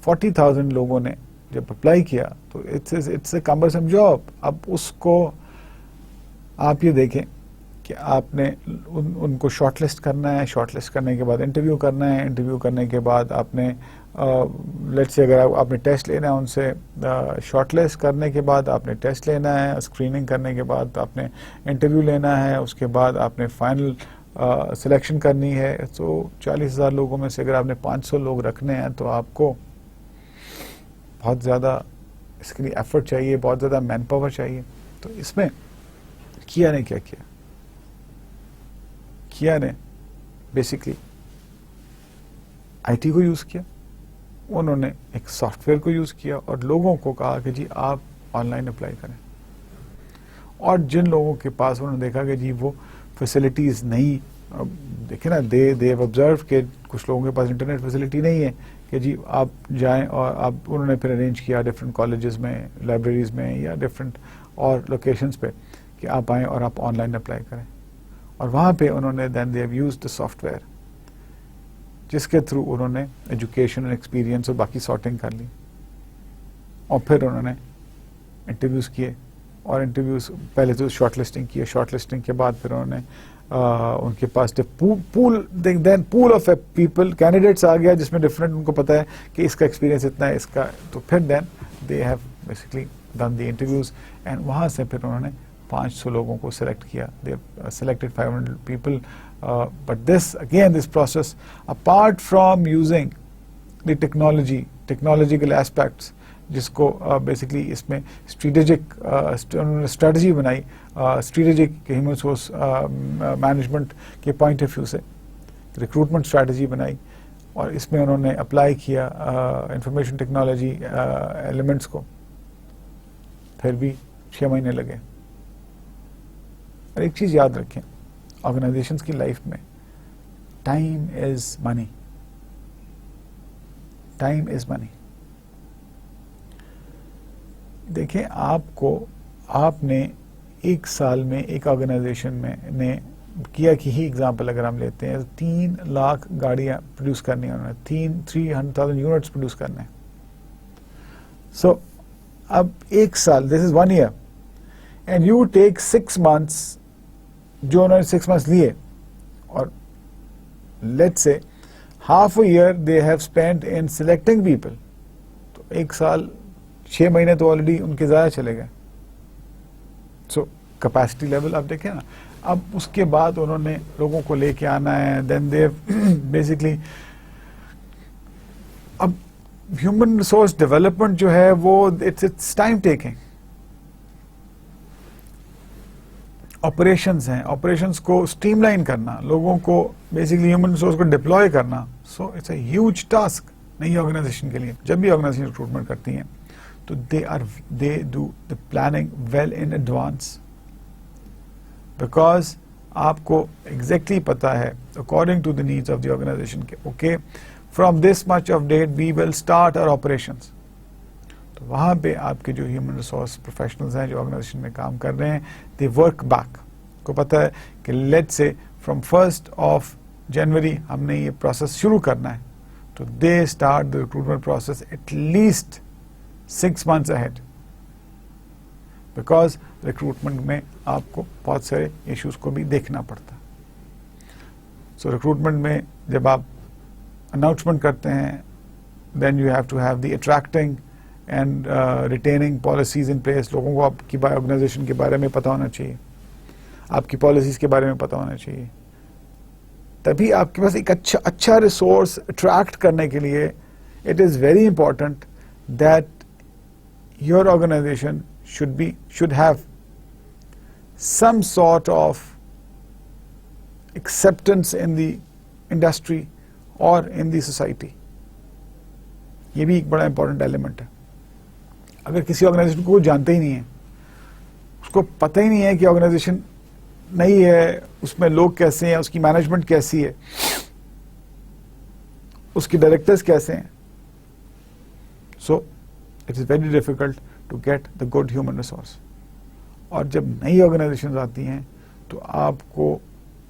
40,000 لوگوں نے جب اپلائی کیا تو اٹس اے کمبرسم جاب. اب اس کو آپ یہ دیکھیں کہ آپ نے ان کو شارٹ لسٹ کرنا ہے, شارٹ لسٹ کرنے کے بعد انٹرویو کرنا ہے, انٹرویو کرنے کے بعد آپ نے لیٹس سے اگر آپ نے ٹیسٹ لینا ہے ان سے, شارٹ لسٹ کرنے کے بعد آپ نے ٹیسٹ لینا ہے, اسکریننگ کرنے کے بعد آپ نے انٹرویو لینا ہے, اس کے بعد آپ نے فائنل سلیکشن کرنی ہے. تو 40,000 لوگوں میں سے اگر آپ نے 500 لوگ رکھنے ہیں تو آپ کو بہت زیادہ اس کے لیے ایفرٹ چاہیے, بہت زیادہ مین پاور چاہیے. تو اس میں کیا نے کیا کیا, کیا نے بیسکلی آئی ٹی کو یوز کیا. انہوں نے ایک سافٹ ویئر کو یوز کیا اور لوگوں کو کہا کہ جی آپ آن لائن اپلائی کریں. اور جن لوگوں کے پاس انہوں نے دیکھا کہ جی وہ فیسلٹیز نہیں, دیکھیں نا دے آبزرو کہ کچھ لوگوں کے پاس انٹرنیٹ فیسلٹی نہیں ہے کہ جی آپ جائیں, اور آپ انہوں نے پھر ارینج کیا ڈفرینٹ کالجز میں, لائبریریز میں یا ڈفرینٹ اور لوکیشنز پہ کہ آپ آئیں اور آپ آن لائن اپلائی کریں. اور وہاں پہ انہوں نے then they have used software جس کے تھرو انہوں نے ایجوکیشن اور ایکسپیرینس اور باقی سارٹنگ کر لی. اور پھر انہوں نے انٹرویوز کیے, اور انٹرویوز پہلے تو شارٹ لسٹنگ کی, شارٹ لسٹنگ کے بعد پھر انہوں نے ان کے پاس پول آف پیپل کینڈیڈیٹس آ گیا جس میں ڈفرینٹ ان کو پتا ہے کہ اس کا ایکسپیرینس اتنا ہے, اس کا. تو پھر then they have basically done the interviews, and وہاں سے پھر انہوں نے 500 لوگوں کو سلیکٹ کیا. They selected 500 people. But this again this process apart from using the technological aspects, جس کو بیسکلی اس میں اسٹریٹجی بنائی, اسٹریٹجک ہیومن ریسورس مینجمنٹ کے پوائنٹ آف ویو سے ریکروٹمنٹ اسٹریٹجی بنائی, اور اس میں انہوں نے اپلائی کیا انفارمیشن ٹیکنالوجی ایلیمنٹس کو. پھر بھی 6 مہینے لگے. اور ایک چیز یاد رکھیں, آرگنائزیشنس کی لائف میں time is money. Time is منی. دیکھیں آپ نے 1 سال میں ایک آرگنائزیشن میں نے کیا کی ہی ایگزامپل اگر ہم لیتے ہیں 3 لاکھ گاڑیاں پروڈیوس کرنی ہیں انہوں نے, 300,000 یونٹس پروڈیوس کرنے ہیں. سو اب 1 سال, دس از 1 year, and you take 6 months, جو انہوں نے 6 months لیے, اور let's say half a year they have spent in selecting people, تو 1 سال 6 مہینے تو آلریڈی ان کے ضائع چلے گئے. سو کیپیسٹی لیول آپ دیکھیں نا. اب اس کے بعد انہوں نے لوگوں کو لے کے آنا ہے, دین دے بیسکلی اب ہیومن ریسورس ڈیولپمنٹ جو ہے وہ اٹس ٹائم ٹیکنگ. آپریشنز ہیں, آپریشنز کو اسٹریم لائن کرنا, لوگوں کو بیسکلی ہیومن ریسورس کو ڈپلوائے کرنا, so it's a huge task نئی آرگنائزیشن کے لیے. جب بھی آرگنائزیشن ریکروٹمنٹ کرتی ہیں تو they do the planning well in advance, because آپ کو ایگزیکٹلی پتا ہے according to the needs of the organization کہ okay from this much of date we will start our operations. تو وہاں پہ آپ کے جو ہیومن ریسورس پروفیشنلز ہیں جو آرگنائزیشن میں کام کر رہے ہیں, دے ورک بیک. کو پتا ہے کہ لیٹ سے فرام 1 جنوری ہم نے یہ پروسیس شروع کرنا ہے, تو they start the recruitment process at least 6 months ahead, because recruitment میں آپ کو بہت سارے ایشوز کو بھی دیکھنا پڑتا ہے. سو ریکروٹمنٹ میں جب آپ اناؤنسمنٹ کرتے ہیں, then you have to have the attracting and retaining policies in place. لوگوں کو آپ کی آرگنائزیشن کے بارے میں پتا ہونا چاہیے, آپ کی پالیسیز کے بارے میں پتا ہونا چاہیے, تبھی آپ کے پاس ایک اچھا ریسورس اٹریکٹ کرنے کے لیے it is very important that your organization should have some sort of acceptance in the industry or in the society. یہ بھی ایک بڑا امپورٹنٹ ایلیمنٹ ہے. اگر کسی آرگنائزیشن کو جانتے ہی نہیں ہے, اس کو پتہ ہی نہیں ہے کہ آرگنائزیشن نہیں ہے, اس میں لوگ کیسے ہیں, اس کی مینجمنٹ کیسی ہے, اس کے ڈائریکٹرز کیسے ہیں, سو it is very difficult to get the good human resource. اور جب نئی آرگنائزیشنز آتی ہیں تو آپ کو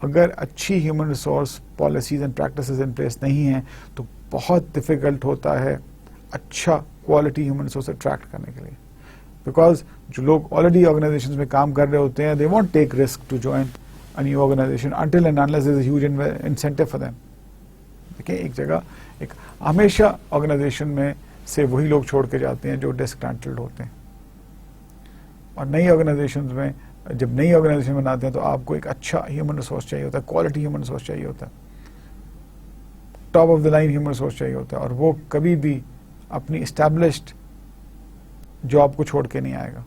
اگر اچھی human resource policies and practices in place نہیں ہیں تو بہت ڈیفیکلٹ ہوتا ہے اچھا کوالٹی ہیومن ریسورس اٹریکٹ کرنے کے لیے, بیکاز جو لوگ آلریڈی آرگنائزیشنز میں کام کر رہے ہوتے ہیں, they won't take risk to join a new organization until and unless there is a huge incentive for them. دیکھیں ایک جگہ ہمیشہ آرگنائزیشن میں سے وہی لوگ چھوڑ کے جاتے ہیں جو ڈسکنٹنٹ ہوتے ہیں, اور نئی آرگنائزیشنز میں جب نئی آرگنائزیشن بناتے ہیں تو آپ کو ایک اچھا ہیومن ریسورس چاہیے ہوتا ہے, کوالٹی ہیومن ریسورس چاہیے ہوتا ہے, top of the line human resource چاہیے ہوتا ہے, اور وہ کبھی بھی اپنی اسٹیبلشڈ جاب کو چھوڑ کے نہیں آئے گا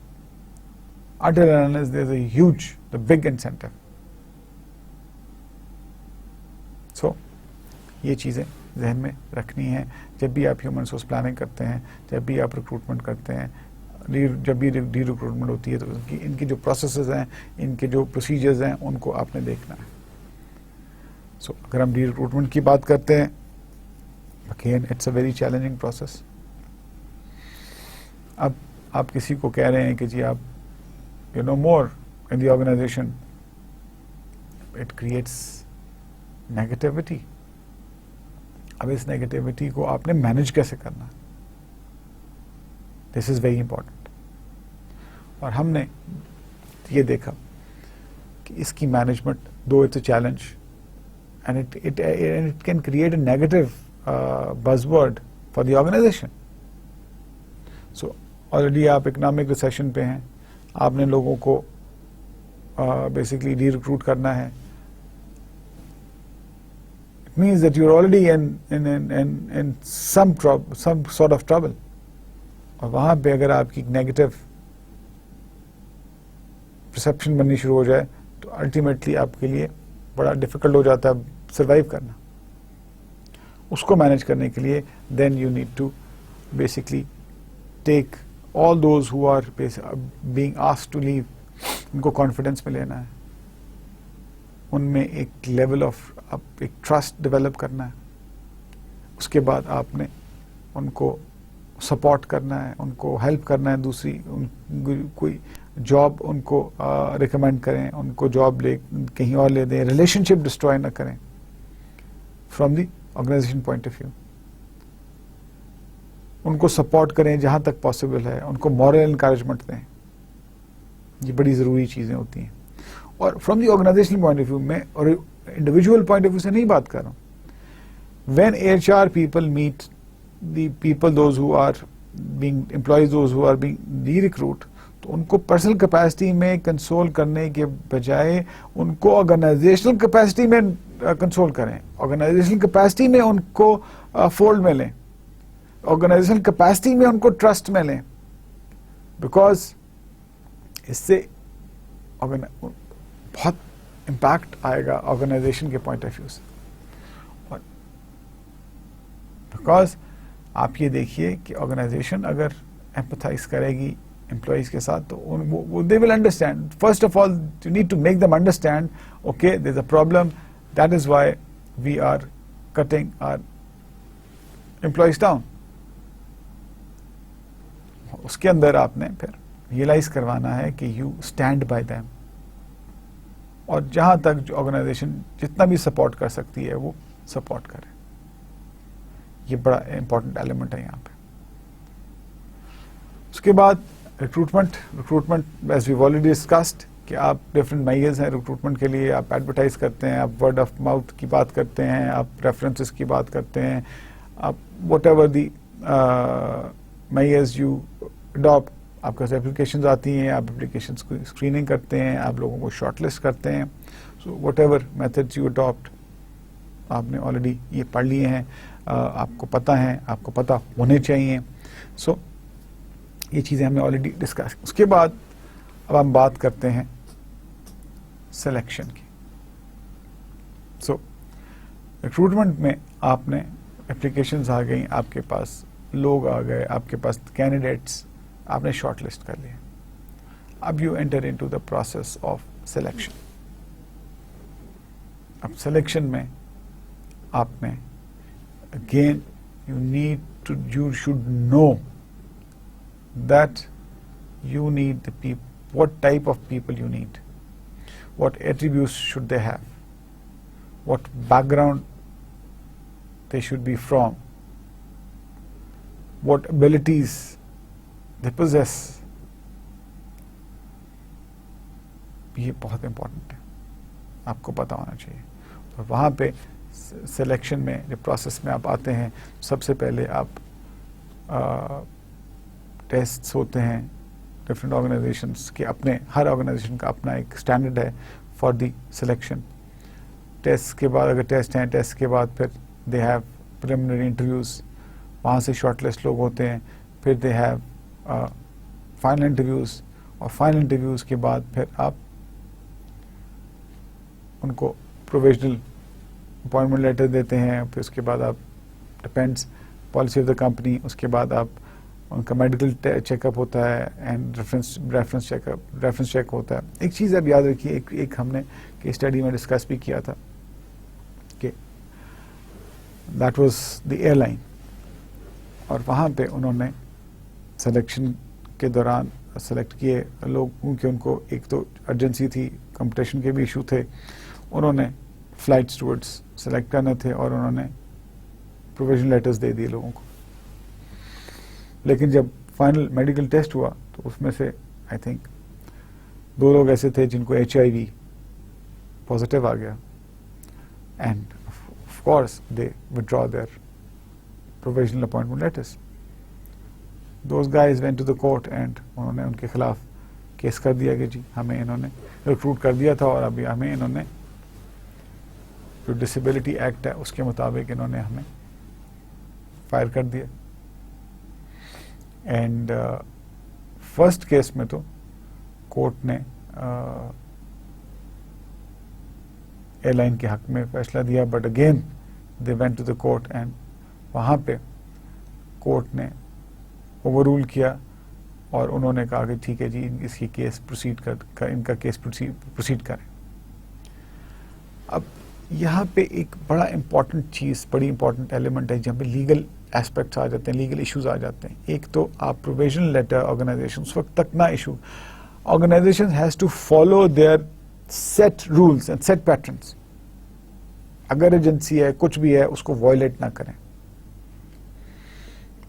until and unless there is a huge, the big incentive. So یہ چیزیں ذہن میں رکھنی ہیں جب بھی آپ ہیومن ریسورس پلاننگ کرتے ہیں, جب بھی آپ ریکروٹمنٹ کرتے ہیں, جب بھی ری ریکروٹمنٹ ہوتی ہے تو ان کی جو پروسیسز ہیں, ان کے جو پروسیجرز ہیں, ان کو آپ نے دیکھنا ہے. سو اگر ہم ری ریکروٹمنٹ کی بات کرتے ہیں, again it's a very challenging process. اب آپ کسی کو کہہ رہے ہیں کہ جی آپ you know more in the organization, it creates negativity. اب اس نیگیٹیوٹی کو آپ نے مینج کیسے کرنا, دس از ویری امپورٹنٹ. اور ہم نے یہ دیکھا کہ اس کی management though it's a challenge and it can create a negative buzzword for the organization. So already آپ اکنامک ریسیشن پہ ہیں, آپ نے لوگوں کو بیسکلی ری ریکروٹ کرنا ہے. Means that you're already in some sort of trouble. اور وہاں پہ اگر آپ کی نیگیٹو پرسپشن بننی شروع ہو جائے تو الٹیمیٹلی آپ کے لیے بڑا ڈیفیکلٹ ہو جاتا ہے سروائیو کرنا. اس کو مینیج کرنے کے لیے then you need to basically take all those who are being asked to leave, ان کو کانفیڈینس میں لینا ہے, ان میں ایک لیول آف ایک ٹرسٹ ڈیولپ کرنا ہے. اس کے بعد آپ نے ان کو سپورٹ کرنا ہے, ان کو ہیلپ کرنا ہے. دوسری کوئی جاب ان کو ریکمینڈ کریں, ان کو جاب لے کہیں اور لے دیں, ریلیشن شپ ڈسٹروائے نہ کریں from the organisation point of view. ان کو سپورٹ کریں جہاں تک پاسبل ہے, ان کو مورل انکریجمنٹ دیں. یہ بڑی ضروری چیزیں ہوتی ہیں. اور from the organizational point of view میں, اور انڈیویجول پوائنٹ آف ویو سے نہیں بات کر رہا ہوں, when HR people meet the people, those who are being employees, those who are being re-recruit, تو ان کو پرسنل کیپیسٹی میں کنسول کرنے کے بجائے ان کو آرگنائزیشنل کیپیسٹی میں کنسول کریں, آرگنائزیشنل کیپیسٹی میں ان کو فولڈ میں لیں, آرگنائزیشنل کیپیسٹی میں ان کو ٹرسٹ میں لیں, بیکاز اس سے بہت امپیکٹ آئے گا آرگنائزیشن کے پوائنٹ آف ویو سے. بیکاز آپ یہ دیکھیے کہ آرگنائزیشن اگر ایمپتھائز کرے گی امپلائیز کے ساتھ تو they will understand. First of all you need to make them understand, okay there is a problem, that is why we are cutting our employees down. اس کے اندر آپ نے پھر ریئلائز کروانا ہے کہ یو اسٹینڈ بائی دیم, اور جہاں تک جو آرگنائزیشن جتنا بھی سپورٹ کر سکتی ہے وہ سپورٹ کرے. یہ بڑا امپورٹنٹ ایلیمنٹ ہے یہاں پہ. اس کے بعد recruitment as we already discussed کہ آپ ڈفرینٹ میئرز ہیں ریکروٹمنٹ کے لیے. آپ ایڈورٹائز کرتے ہیں, آپ ورڈ آف ماؤتھ کی بات کرتے ہیں, آپ ریفرنسز کی بات کرتے ہیں, آپ whatever the measures you adopt, آپ کے اپلیکیشنز آتی ہیں, آپ اپلیکیشنز کو اسکریننگ کرتے ہیں, آپ لوگوں کو شارٹ لسٹ کرتے ہیں. So whatever methods you adopt, آپ نے آلریڈی یہ پڑھ لیے ہیں, آپ کو پتہ ہیں, آپ کو پتہ ہونے چاہیے. سو یہ چیزیں ہم نے آلریڈی ڈسکس. اس کے بعد اب ہم بات کرتے ہیں سلیکشن کی. سو ریکروٹمنٹ میں آپ نے اپلیکیشنز آ گئیں, آپ کے پاس لوگ آ گئے, آپ کے پاس کینڈیڈیٹس, آپ نے شارٹ لسٹ کر لیے. اب you enter into the process of selection. اب سلیکشن میں آپ نے again you should know that you need the people, what type of people you need, what attributes should they have, what background they should be from, what abilities they possess. یہ بہت important ہے, آپ کو پتا ہونا چاہیے. اور وہاں پہ سلیکشن میں جب پروسیس میں آپ آتے ہیں, سب سے پہلے آپ ٹیسٹس ہوتے ہیں ڈفرینٹ آرگنائزیشنس کے, اپنے ہر آرگنائزیشن کا اپنا ایک اسٹینڈرڈ ہے فار دی سلیکشن. ٹیسٹ کے بعد اگر ٹیسٹ ہیں, ٹیسٹ کے بعد پھر دے ہیو پریلیمنری انٹرویوز, وہاں سے شارٹ لسٹ لوگ ہوتے ہیں, پھر دے ہیو فائنل انٹرویوز, اور فائنل انٹرویوز کے بعد پھر آپ ان کو پروویژنل اپوائنٹمنٹ لیٹر دیتے ہیں. پھر اس کے بعد آپ depends policy of the company, اس کے بعد آپ ان کا میڈیکل چیک اپ ہوتا ہے اینڈ ریفرنس چیک ہوتا ہے. ایک چیز آپ یاد رکھیے, ایک ہم نے کیس اسٹڈی میں ڈسکس بھی کیا تھا کہ that was the airline, اور وہاں پہ انہوں نے سلیکشن کے دوران سلیکٹ کیے لوگ, کیونکہ ان کو ایک تو ارجنسی تھی, کمپٹیشن کے بھی ایشو تھے, انہوں نے فلائٹ اسٹوڈس سلیکٹ کرنے تھے اور انہوں نے پروویژنل لیٹرز دے دیے لوگوں کو. لیکن جب فائنل میڈیکل ٹیسٹ ہوا تو اس میں سے آئی تھنک 2 لوگ ایسے تھے جن کو HIV پازیٹیو آ گیا, and of course they withdraw their provisional appointment letters. Those guys went to the court and انہوں نے ان کے خلاف کیس کر دیا کہ جی ہمیں انہوں نے ریکروٹ کر دیا تھا, اور ابھی ہمیں انہوں نے جو ڈسیبلٹی ایکٹ ہے اس کے مطابق انہوں نے ہمیں فائر کر دیا. اینڈ فرسٹ کیس میں تو کورٹ نے ایئر لائن کے حق میں فیصلہ دیا, but again they went to the court, and وہاں پہ کورٹ نے اوور رول کیا اور انہوں نے کہا کہ ٹھیک ہے جی اس کی کیس ان کا کیس پروسیڈ کریں. اب یہاں پہ ایک بڑا امپورٹنٹ چیز, بڑی امپورٹنٹ ایلیمنٹ ہے جہاں پہ لیگل ایسپیکٹس آ جاتے ہیں, لیگل ایشوز آ جاتے ہیں. ایک تو آپ پروویژنل لیٹر آرگنائزیشن اس وقت تک نہ issue, organization has to follow their set rules and set patterns. اگر ایجنسی ہے کچھ بھی ہے اس کو وائلیٹ نہ کریں,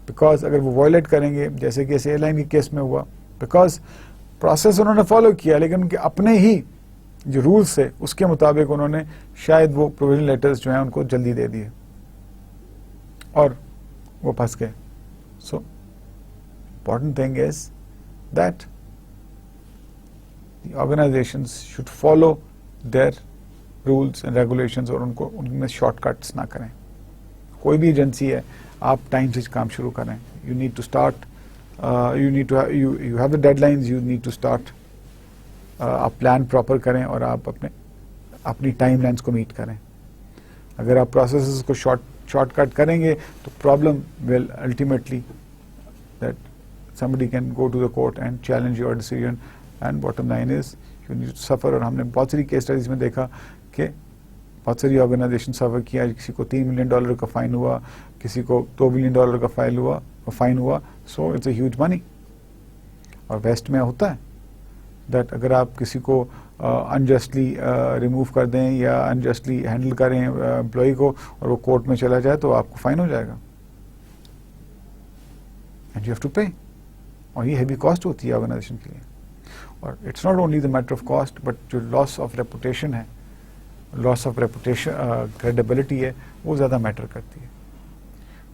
بیکاز اگر وہ وائلیٹ کریں گے جیسے کہ ایئر لائن کے کیس میں ہوا, بیکاز پروسیس انہوں نے فالو کیا لیکن ان کے اپنے ہی جو رولس تھے اس کے مطابق انہوں نے شاید وہ پروویژن لیٹرز جو ہیں ان کو جلدی دے دیے اور وہ پھنس گئے. So important thing is that the organizations should follow their rules and regulations اور ان میں شارٹ کٹس نہ کریں. کوئی بھی ایجنسی ہے آپ ٹائم سے کام شروع کریں. You need to start, you have the deadlines, you need to start. آپ پلان پراپر کریں اور آپ اپنی ٹائم لائنس کو میٹ کریں. اگر آپ پروسیسز کو شارٹ کٹ کریں گے تو problem will ultimately that somebody can go to the court and challenge your decision, and bottom line is you need to suffer. اور ہم نے بہت ساری کیس اسٹڈیز میں دیکھا کہ بہت ساری آرگنائزیشن سفر کیا, کسی کو $3 ملین کا فائن ہوا, کسی کو $2 بلین کا فائن ہوا. سو اٹس اے ہیوج منی. اور ویسٹ میں ہوتا ہے دیٹ اگر آپ کسی کو انجسٹلی ریموو کر دیں یا انجسٹلی ہینڈل کریں امپلائی کو اور وہ کورٹ میں چلا جائے تو آپ کو فائن ہو جائے گا, and you have to pay. اور یہ ہیوی کاسٹ ہوتی ہے آرگنائزیشن کے لیے. اور it's not only the matter of cost but جو لاس آف ریپوٹیشن ہے, لاس آف ریپوٹیشن کریڈیبلٹی ہے, وہ زیادہ میٹر کرتی ہے,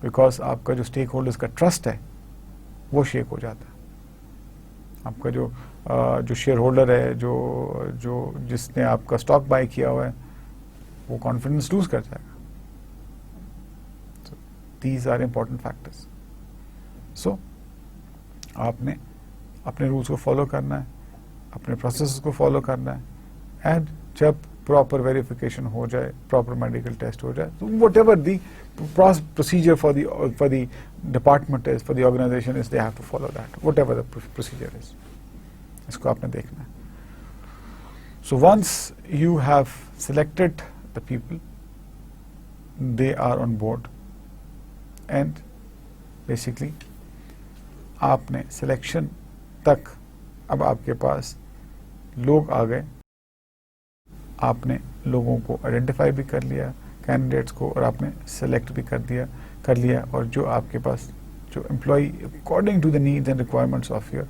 بیکاز آپ کا جو اسٹیک ہولڈرز کا ٹرسٹ ہے وہ شیک ہو جاتا ہے. آپ کا جو شیئر ہولڈر ہے, جو جس نے آپ کا اسٹاک بائی کیا ہوا ہے, وہ کانفیڈنس لوز کر جائے گا. These are important factors. So آپ نے اپنے رولس کو فالو کرنا ہے, اپنے پروسیسز کو فالو کرنا ہے, اینڈ جب پراپر ویریفیکیشن ہو جائے, پراپر میڈیکل ٹیسٹ ہو جائے, تو what ever the procedure for the department is, for the organization is, they have to follow that, whatever the procedure is. اس کو آپ نے دیکھنا ہے. So once you have selected the people, they are on board, and basically آپ نے selection تک اب آپ کے پاس لوگ آ گئے, آپ نے لوگوں کو آئیڈینٹیفائی بھی کر لیا کینڈیڈیٹس کو, اور آپ نے سلیکٹ بھی کر لیا, اور جو آپ کے پاس جو employee according to the needs and requirements of your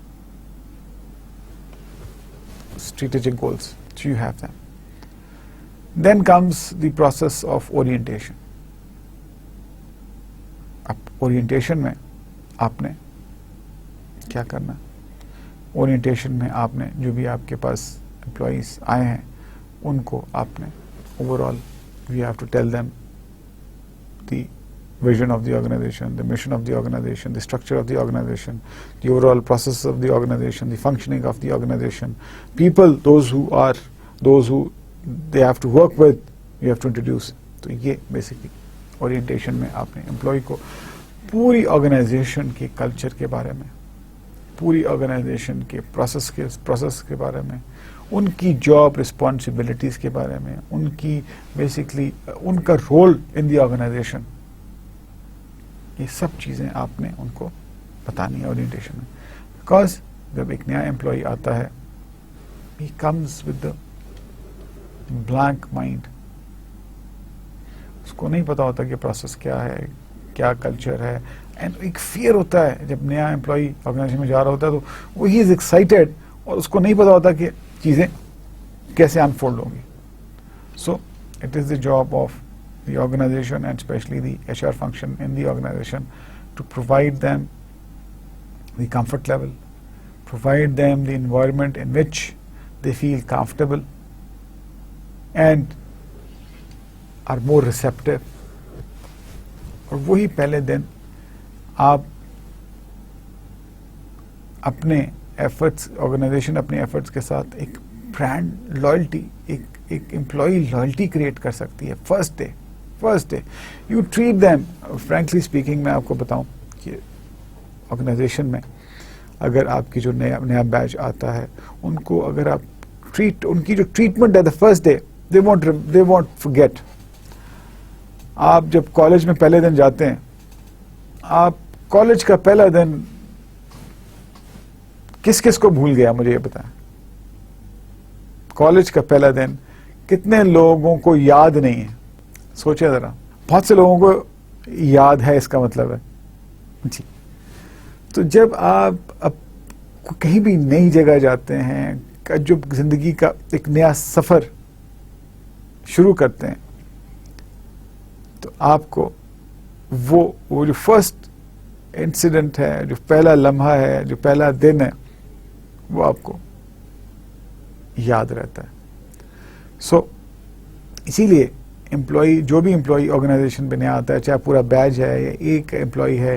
strategic goals, so you have them. Then comes the process of orientation. اب orientation میں آپ نے کیا کرنا؟ orientation میں آپ نے جو بھی آپ کے پاس employees آئے ہیں ان کو آپ نے overall we have to tell them the vision of the organization, the mission of the organization, the structure of the organization, the overall process of the organization, the functioning of the organization. People, those who they have to work with, you have to introduce. تو یہ basically orientation میں آپ نے employee کو پوری organization کے culture کے بارے میں, پوری organization کے process کے بارے میں, ان کی جاب responsibilities کے بارے میں, ان کی basically ان کا role in the organization, یہ سب چیزیں آپ نے ان کو بتانی ہے اورینٹیشن میں. بیکاز جب ایک نیا امپلائی آتا ہے he comes with the blank mind, اس کو نہیں پتا ہوتا کہ پروسیس کیا ہے, کیا کلچر ہے, اینڈ ایک فیئر ہوتا ہے جب نیا امپلائی آرگنائزیشن میں جا رہا ہوتا ہے, تو وہ ہی از ایکسائٹیڈ اور اس کو نہیں پتا ہوتا کہ چیزیں کیسے انفولڈ ہوں گی. سو it is the job of the organization and especially the HR function in the organization to provide them the comfort level, provide them the environment in which they feel comfortable and are more receptive. اور وہی پہلے دن آپ اپنے efforts, organization اپنے efforts کے ساتھ ایک brand loyalty, ایک امپلائی لائلٹی کریٹ کر سکتی ہے. First day you treat them, frankly speaking میں آپ کو بتاؤں کہ آرگنائزیشن میں اگر آپ کی جو نیا بیچ آتا ہے ان کو اگر آپ ان کی جو ٹریٹمنٹ ہے دا first day, they won't forget. آپ جب کالج میں پہلے دن جاتے ہیں, آپ کالج کا پہلا دن کس کس کو بھول گیا مجھے یہ بتائیں. کالج کا پہلا دن کتنے لوگوں کو یاد نہیں ہے؟ سوچے ذرا. بہت سے لوگوں کو یاد ہے، اس کا مطلب ہے جی. تو جب آپ کہیں بھی نئی جگہ جاتے ہیں، جو زندگی کا ایک نیا سفر شروع کرتے ہیں، تو آپ کو وہ جو فرسٹ انسیڈنٹ ہے، جو پہلا لمحہ ہے، جو پہلا دن ہے، وہ آپ کو یاد رہتا ہے. سو اسی لیے امپلائی، جو بھی امپلائی آرگنائزیشن میں نیا آتا ہے، چاہے پورا بیچ ہے یا ایک امپلائی ہے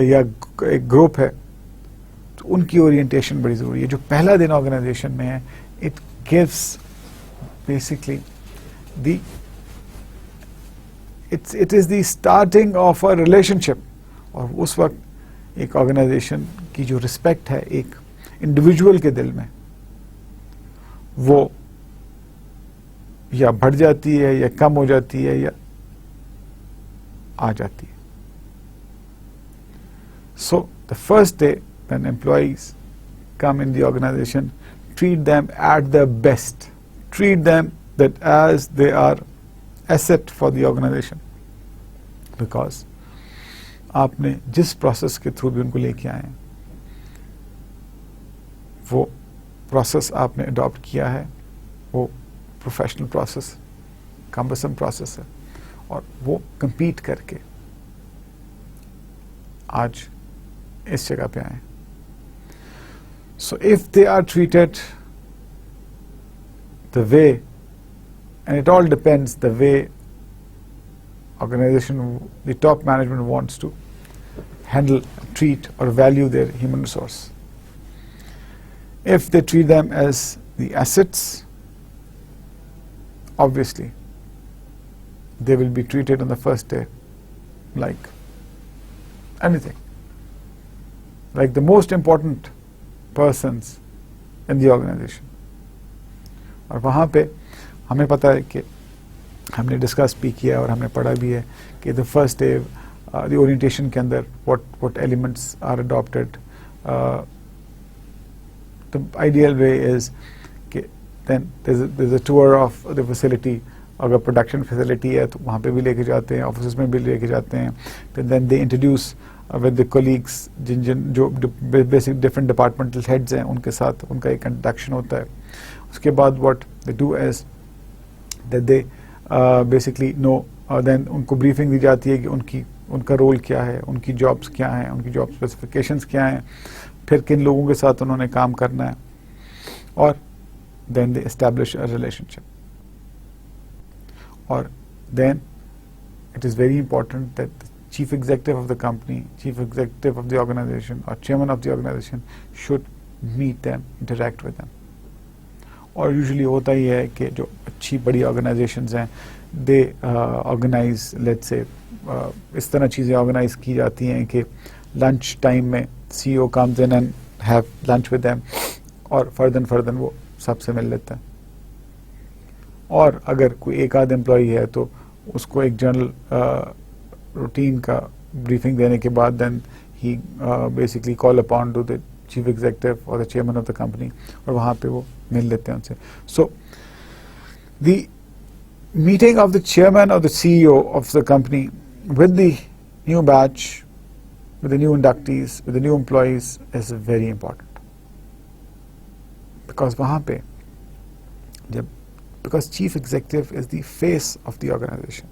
یا ایک گروپ ہے، تو ان کی اورینٹیشن بڑی ضروری ہے. جو پہلا دن آرگنائزیشن میں ہے، it gives basically the it is the starting of a relationship. اور اس وقت ایک آرگنائزیشن کی جو رسپیکٹ ہے ایک انڈیویجول کے دل میں، وہ یا بڑھ جاتی ہے یا کم ہو جاتی ہے یا آ جاتی ہے. So the first day when employees come in the organization, treat them at their best. Treat them that as they are asset for the organization. Because آپ نے جس پروسیس کے تھرو بھی ان کو لے کے آئے ہیں، وہ پروسیس آپ نے اڈاپٹ کیا ہے، وہ پروفیشنل پروسیس، کمبرسم پروسیس ہے، اور وہ کمپیٹ کر کے آج اس جگہ پہ آئے. So if they are treated the way, and it all depends the way organization, the top management wants to handle, treat or value their human resource. If they treat them as the assets, obviously they will be treated on the first day like anything, like the most important persons in the organization. اور وہاں پہ ہمیں پتہ ہے کہ ہم نے discuss بھی کیا اور ہم نے پڑھا بھی ہے کہ دا فرسٹ ڈے دی اورینٹیشن کے اندر what elements are adopted. The ideal way is کہ then there's a tour of the facility. اگر پروڈکشن فیسلٹی ہے تو وہاں پہ بھی لے کے جاتے ہیں، آفیسز میں بھی لے کے جاتے ہیں. then they introduce with the colleagues جو بیسک ڈفرنٹ ڈپارٹمنٹل ہیڈز ہیں، ان کے ساتھ ان کا ایک انٹریکشن ہوتا ہے. اس کے بعد what they do is that they basically know, then ان کو بریفنگ دی جاتی ہے کہ ان کا رول کیا ہے، ان کی جابس کیا ہیں، ان کی جاب اسپیسیفکیشنز کیا ہیں، پھر کن لوگوں کے ساتھ انہوں نے کام کرنا ہے، اور then they establish a relationship. اور then it is very important that the chief executive of the company, chief executive of the organization or chairman of the organization should meet them, interact with them. اور usually ہوتا ہی ہے کہ جو اچھی بڑی organisations ہیں دے organise let's say اس طرح چیزیں آرگنائز کی جاتی ہیں کہ لنچ ٹائم میں C O comes in and have lunch with them, اور فردن وہ سب سے مل لیتا ہے. اور اگر کوئی ایک آدھ امپلائی ہے تو اس کو ایک جنرل روٹین کا بریفنگ دینے کے بعد دین ہی basically call upon to the chief executive اور the chairman of the company, اور وہاں پہ وہ مل لیتے ہیں ان سے. So the meeting of the chairman اور the C E O of the company with the new batch, with the new inductees, with the new employees is very important. Because وہاں پہ because chief executive is the face of the organization,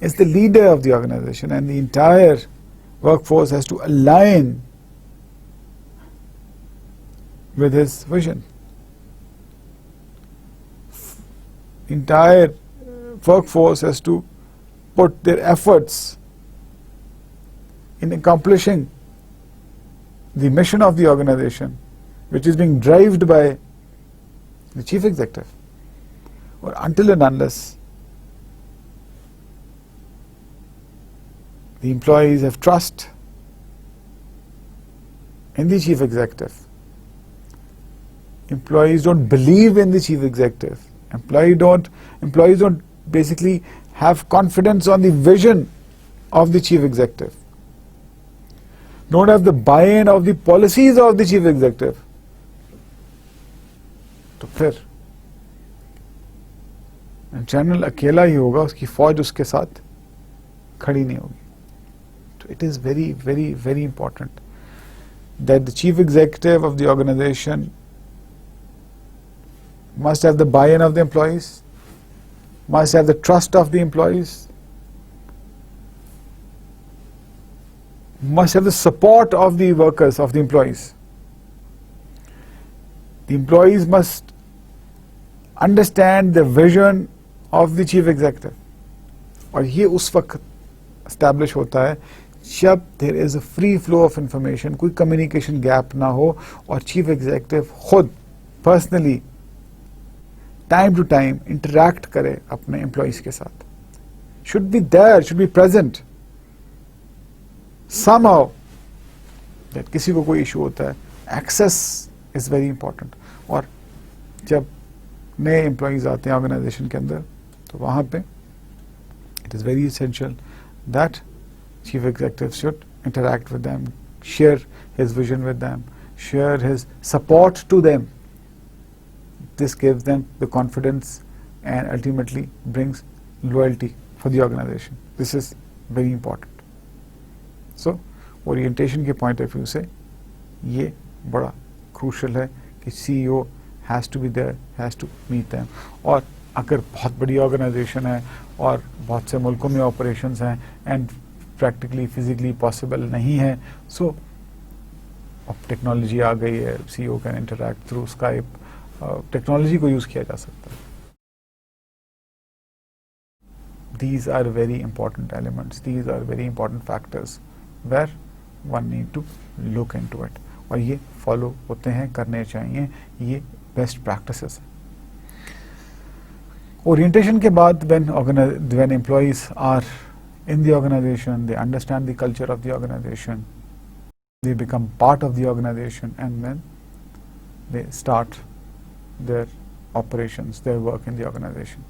is the leader of the organization, and the entire workforce has to align with his vision. Entire workforce has to put their efforts in accomplishing the mission of the organization, which is being driven by the chief executive. Or until and unless the employees have trust in the chief executive, employees don't believe in the chief executive, employees don't basically have confidence on the vision of the chief executive, don't have the buy-in of the policies of the chief executive, تو پھر general اکیلا ہی ہوگا, اس کی فوج اس کے ساتھ کھڑی نہیں ہوگی. تو it is very very very important that the chief executive of the organization must have the buy-in of the employees, must have the trust of the employees, must have the support of the workers, of the employees. The employees must understand the vision of the chief executive. اور یہ اس وقت establish ہوتا ہے جب there is a free flow of information, کوئی communication gap نہ ہو, اور چیف ایگزیکٹو خود personally time to time interact کرے اپنے امپلائیز کے ساتھ. Should be there, should be present somehow. کسی کو کوئی ایشو ہوتا ہے, ایکسیس از ویری امپورٹنٹ. اور جب نئے امپلائیز آتے ہیں آرگنائزیشن کے اندر تو وہاں پہ it is very essential that Chief Executive should interact with them, share his vision with them, share his support to them. This gives them the confidence and ultimately brings loyalty for the organization. This is very important. So, orientation کے point of view سے یہ بڑا crucial ہے کہ CEO has to be there, has to meet them. اور اگر بہت بڑی آرگنائزیشن ہے اور بہت سے ملکوں میں آپریشنز ہیں اینڈ پریکٹیکلی فزیکلی پاسبل نہیں ہے, سو اب ٹیکنالوجی آ گئی ہے, C O can interact through Skype, technology کو یوز کیا جا سکتا ہے. These are very important elements, these are very important factors where one need to look into it, اور یہ فالو ہوتے ہیں, کرنے چاہیے, یہ بیسٹ پریکٹسز ہیں. اورینٹیشن کے بعد when employees are in the organization, they understand the culture of the organization, they become part of the organization, and then they start their operations, their work in the organization.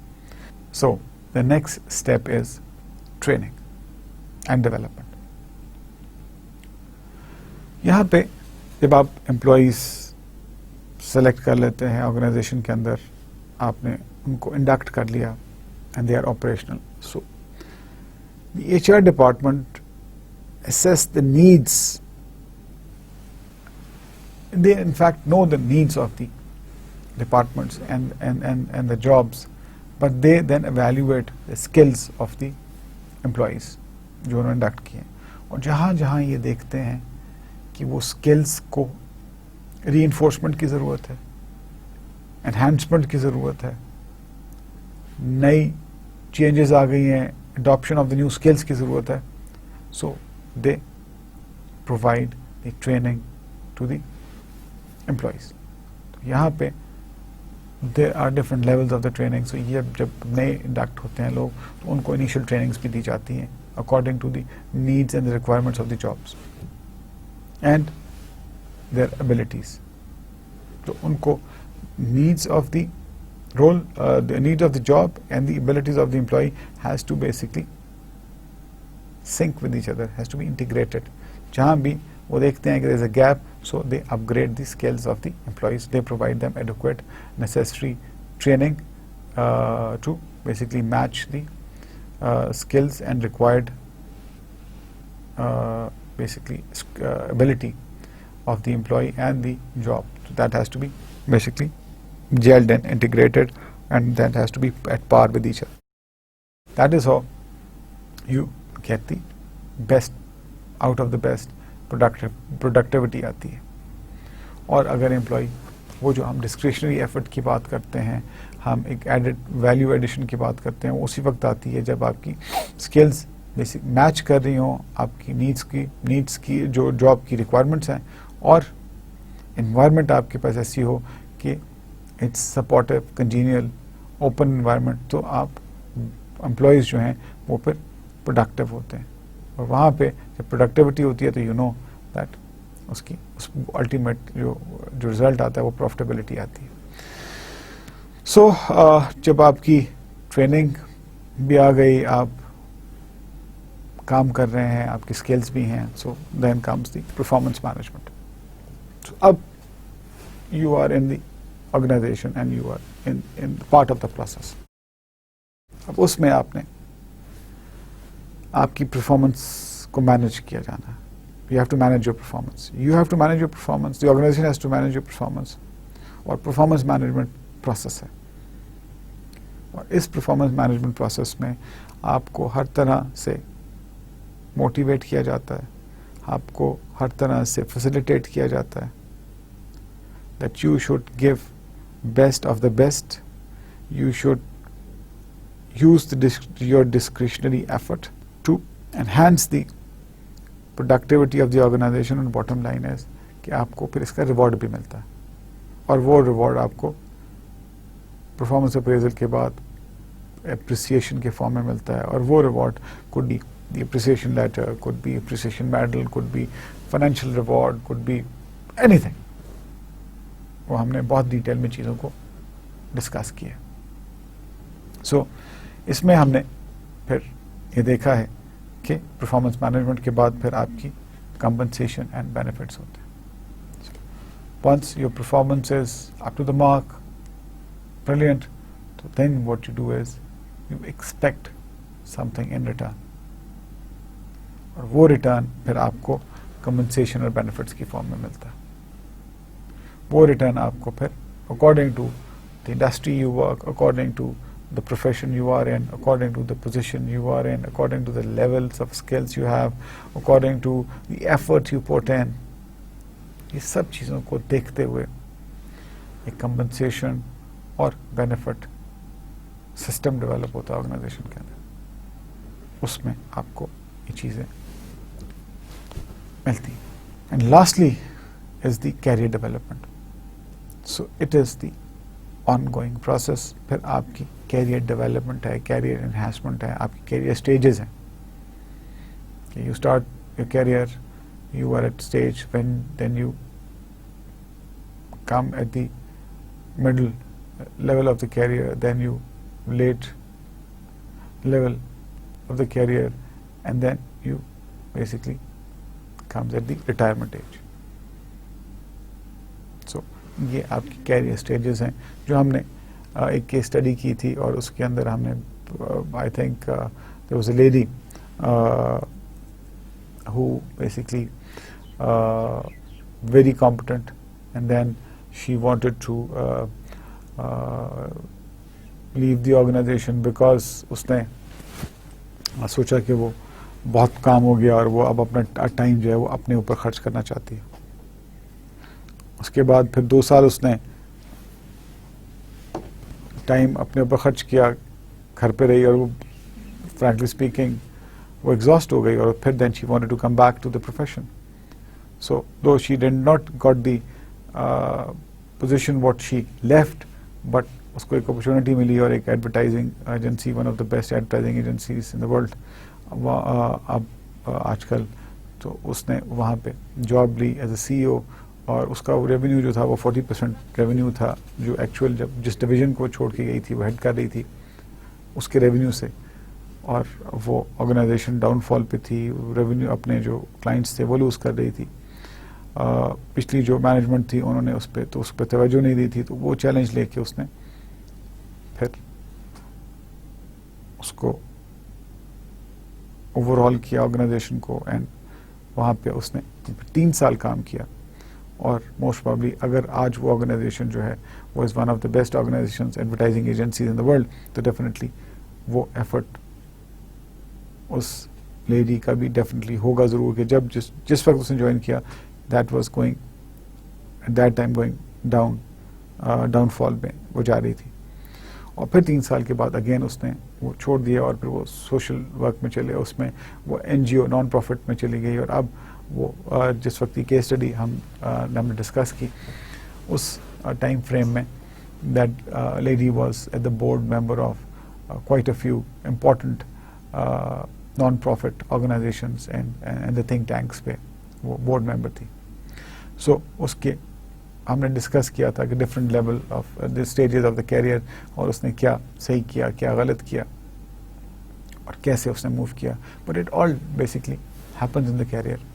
So the next step is training and development. یہاں پہ جب آپ employees select کر لیتے ہیں organization کے اندر, آپ نے ان کو انڈکٹ کر لیا and they are operational. So the HR department assess the needs. They in fact know the needs of the departments and the jobs, but they then evaluate the skills of the employees جو انہوں نے induct کیے, اور جہاں جہاں یہ دیکھتے ہیں کہ وہ اسکلس کو ری انفورسمنٹ کی ضرورت ہے, انہینسمنٹ کی ضرورت ہے, نئی چینجز آ گئی ہیں, adoption of the new skills کی ضرورت ہے, so they provide the training to the employees. یہاں پہ there are different levels of the training. So یہ جب نئے انڈکٹ ہوتے ہیں لوگ تو ان کو initial trainings بھی دی جاتی ہیں according to the needs and the requirements of the jobs and their abilities. تو ان کو needs of the role, the needs of the job and the abilities of the employee has to basically sync with each other, has to be integrated. جہاں بھی وہ دیکھتے ہیں کہ there is a gap, so they upgrade the skills of the employees. They provide them adequate, necessary training to basically match the skills and required basically ability of the employee and the job. So that has to be basically gelled and integrated, and that has to be at par with each other. That is how you get the best out of the best productivity آتی ہے. اور اگر employee وہ جو ہم discretionary effort کی بات کرتے ہیں, ہم ایک ایڈڈ ویلیو ایڈیشن کی بات کرتے ہیں, وہ اسی وقت آتی ہے جب آپ کی اسکلز بیسک میچ کر رہی ہوں آپ کی نیڈس کی جو جاب کی ریکوائرمنٹس ہیں, اور انوائرمنٹ آپ کے پاس ایسی ہو کہ it's supportive, congenial, open environment, تو آپ امپلائیز جو ہیں وہ پھر پروڈکٹیو ہوتے ہیں. اور وہاں پہ جب پروڈکٹیوٹی ہوتی ہے تو یو نو دیٹ اس الٹیمیٹ جو رزلٹ آتا ہے وہ پروفٹیبلٹی آتی ہے. سو جب آپ کی ٹریننگ بھی آ گئی, آپ کام کر رہے ہیں, آپ کی اسکلس بھی ہیں, so then comes the performance management. اب you are in the organization and you are in part of the process. اب اس میں آپ نے آپ کی پرفارمنس کو مینیج کیا جانا ہے. You have to manage your performance. You have to manage your performance. The organization has to manage your performance. اور performance management process ہے. اور اس performance management process میں آپ کو ہر طرح سے موٹیویٹ کیا جاتا ہے, آپ کو ہر طرح سے فیسیلیٹیٹ کیا جاتا ہے that you should give best of the best. You should use your discretionary effort to enhance the productivity of the organization, and bottom line is کہ آپ کو پھر اس کا ریوارڈ بھی ملتا ہے, اور وہ ریوارڈ آپ کو پرفارمنس اپریزل کے بعد اپریسیشن کے فارم میں ملتا ہے, اور وہ reward could be the appreciation letter, could be appreciation medal, could be financial reward, could be anything. وہ ہم نے بہت ڈیٹیل میں چیزوں کو ڈسکس کیا. سو اس میں ہم نے پھر یہ دیکھا ہے کہ پرفارمنس مینجمنٹ کے بعد پھر آپ کی کمپنسیشن اینڈ بینیفٹس ہوتے ہیں. Once your performance is up to the mark, brilliant, تو then what you do is you expect something in return, اور وہ ریٹرن پھر آپ کو کمپنسیشن اور بینیفٹس کی فارم میں ملتا ہے. وہ ریٹرن آپ کو پھر according to the industry you work, according to the profession you are in, according to the position you are in, according to the levels of skills you have, according to the effort you put in, یہ سب چیزوں کو دیکھتے ہوئے ایک compensation اور benefit system develop ہوتا ہے organization کے اندر. اس میں آپ کو یہ چیزیں ملتی ہیں. And lastly is the career development. So it is the ongoing process. پھر آپ کی کیریئر ڈیولپمنٹ ہے, کیریئر انہینسمنٹ ہے, آپ کی کیریئر اسٹیجز ہیں. You start your career, you are at stage when then you come at the middle level of the career, then you late level of the career, and then you basically comes at the retirement age. So یہ آپ کی career stages ہیں جو ہم نے ایک case study کی تھی, اور اس کے اندر ہم نے I think there was a lady who basically very competent, and then she wanted to leave the organization because اس نے سوچا کہ وہ بہت کام ہو گیا اور وہ اب اپنا ٹائم جو ہے وہ اپنے اوپر خرچ کرنا چاہتی ہے. اس کے بعد پھر 2 سال اس نے ٹائم اپنے اوپر خرچ کیا, گھر پہ رہی, اور وہ frankly speaking وہ ایگزاسٹ ہو گئی, اور پھر then she wanted to come back to the profession. So though she did not got the position what she left, but اس کو ایک اپرچونٹی ملی, اور ایک advertising agency, one of the best advertising agencies in the world اب آج کل, تو اس نے وہاں پہ جاب لی ایز اے سی او, اور اس کا ریونیو جو تھا وہ 40% ریونیو تھا, جو ایکچوئل جب جس ڈویژن کو چھوڑ کے گئی تھی وہ ہیڈ کر رہی تھی اس کے ریونیو سے, اور وہ آرگنائزیشن ڈاؤن فال پہ تھی, ریونیو اپنے جو کلائنٹس تھے وہ لوز کر رہی تھی. پچھلی جو مینجمنٹ تھی انہوں نے اس پہ توجہ نہیں دی تھی, تو وہ چیلنج لے کے اس نے پھر اس کو اوور آل کیا آرگنائزیشن کو, اینڈ وہاں پہ اس نے 3 سال کام کیا. اور موسٹ پرابلی اگر آج وہ آرگنائزیشن جو ہے وہ is one of the best organizations advertising agencies in the world, تو ڈیفینیٹلی وہ ایفرٹ اس لیڈی کا بھی ڈیفینیٹلی ہوگا ضرور, کہ جب جس وقت اس نے جوائن کیا that was going at that time going down fall میں وہ جا رہی تھی. اور پھر 3 سال کے بعد اگین اس نے وہ چھوڑ دیا, اور پھر وہ سوشل ورک میں چلے, اس میں وہ NGO نان پروفٹ میں چلی گئی. اور اب وہ جس وقت کی کیس اسٹڈی ہم نے ڈسکس کی اس ٹائم فریم میں, that lady was at the board member of quite a few important non profit organizations and the think tanks پہ وہ بورڈ ممبر تھی. سو اس کے ہم نے ڈسکس کیا تھا کہ different level of the stages of the career, اور اس نے کیا صحیح کیا, کیا غلط کیا, اور کیسے اس نے موو کیا. But it all basically happens in the career.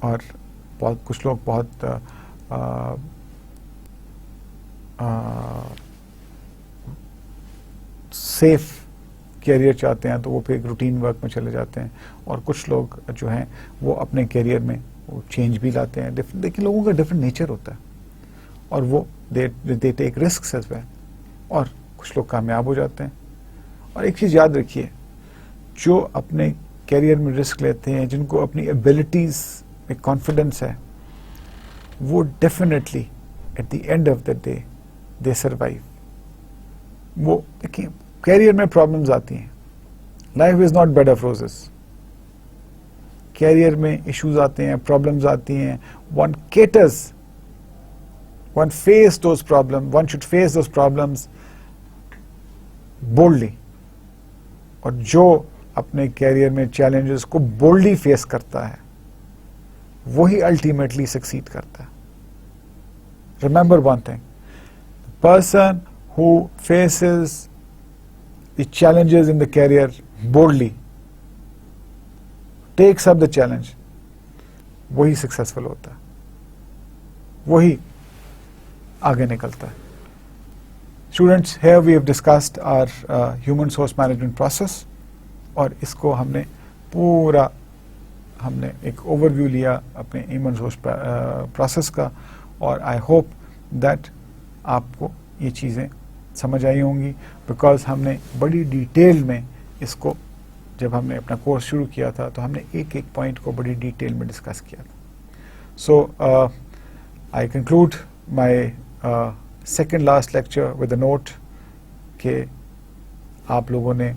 اور کچھ لوگ بہت سیف کیریئر چاہتے ہیں تو وہ پھر ایک روٹین ورک میں چلے جاتے ہیں, اور کچھ لوگ جو ہیں وہ اپنے کیریئر میں وہ چینج بھی لاتے ہیں. دیکھیں لوگوں کا ڈفرینٹ نیچر ہوتا ہے, اور وہ دے ٹیک رسکس ایز ویل, اور کچھ لوگ کامیاب ہو جاتے ہیں. اور ایک چیز یاد رکھیے, جو اپنے کیریئر میں رسک لیتے ہیں, جن کو اپنی ایبلٹیز میں کانفیڈنس ہے, وہ definitely at the end of the day they survive. وہ دیکھیں کیریئر میں پرابلمز آتی ہیں, life is not bed of roses. Career میں ایشوز آتے ہیں, پرابلمز آتی ہیں. One caters, one face those problem, one should face those problems boldly. اور جو اپنے کیریئر میں چیلنجز کو بولڈلی فیس کرتا ہے وہی الٹیمیٹلی سکسیڈ کرتا ہے. Remember one thing, person who faces the challenges in the career boldly, takes up the challenge, وہی سکسیسفل ہوتا ہے, وہی آگے نکلتا ہے. Students, here we have discussed our human source management process, اور اس کو ہم نے پورا ایک اوور ویو لیا اپنے ہیومن سورس پروسیس کا, اور آئی ہوپ دیٹ آپ کو یہ چیزیں سمجھ آئی ہوں گی, بیکاز ہم نے بڑی ڈیٹیل میں اس کو, جب ہم نے اپنا کورس شروع کیا تھا تو ہم نے ایک ایک پوائنٹ کو بڑی ڈیٹیل میں ڈسکس کیا تھا. So I conclude my second last lecture with a note کہ آپ لوگوں نے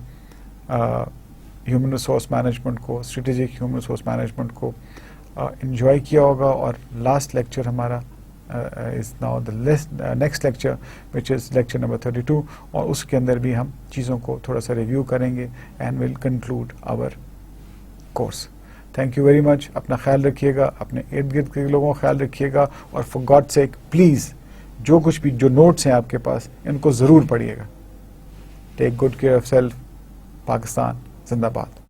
ہیومن ریسورس مینجمنٹ کو, اسٹریٹجک ہیومن ریسورس مینجمنٹ کو انجوائے کیا ہوگا. اور لاسٹ لیکچر ہمارا is now the next lecture, which is lecture number 32, اور اس کے اندر بھی ہم چیزوں کو تھوڑا سا ریویو کریں گے and will conclude our course. Thank you very much. اپنا خیال رکھیے گا, اپنے ارد گرد کے لوگوں کا خیال رکھیے گا, اور for God's sake پلیز جو کچھ بھی جو نوٹس ہیں آپ کے پاس ان کو ضرور پڑھیے گا. Take good care of self. Pakistan زندہ باد.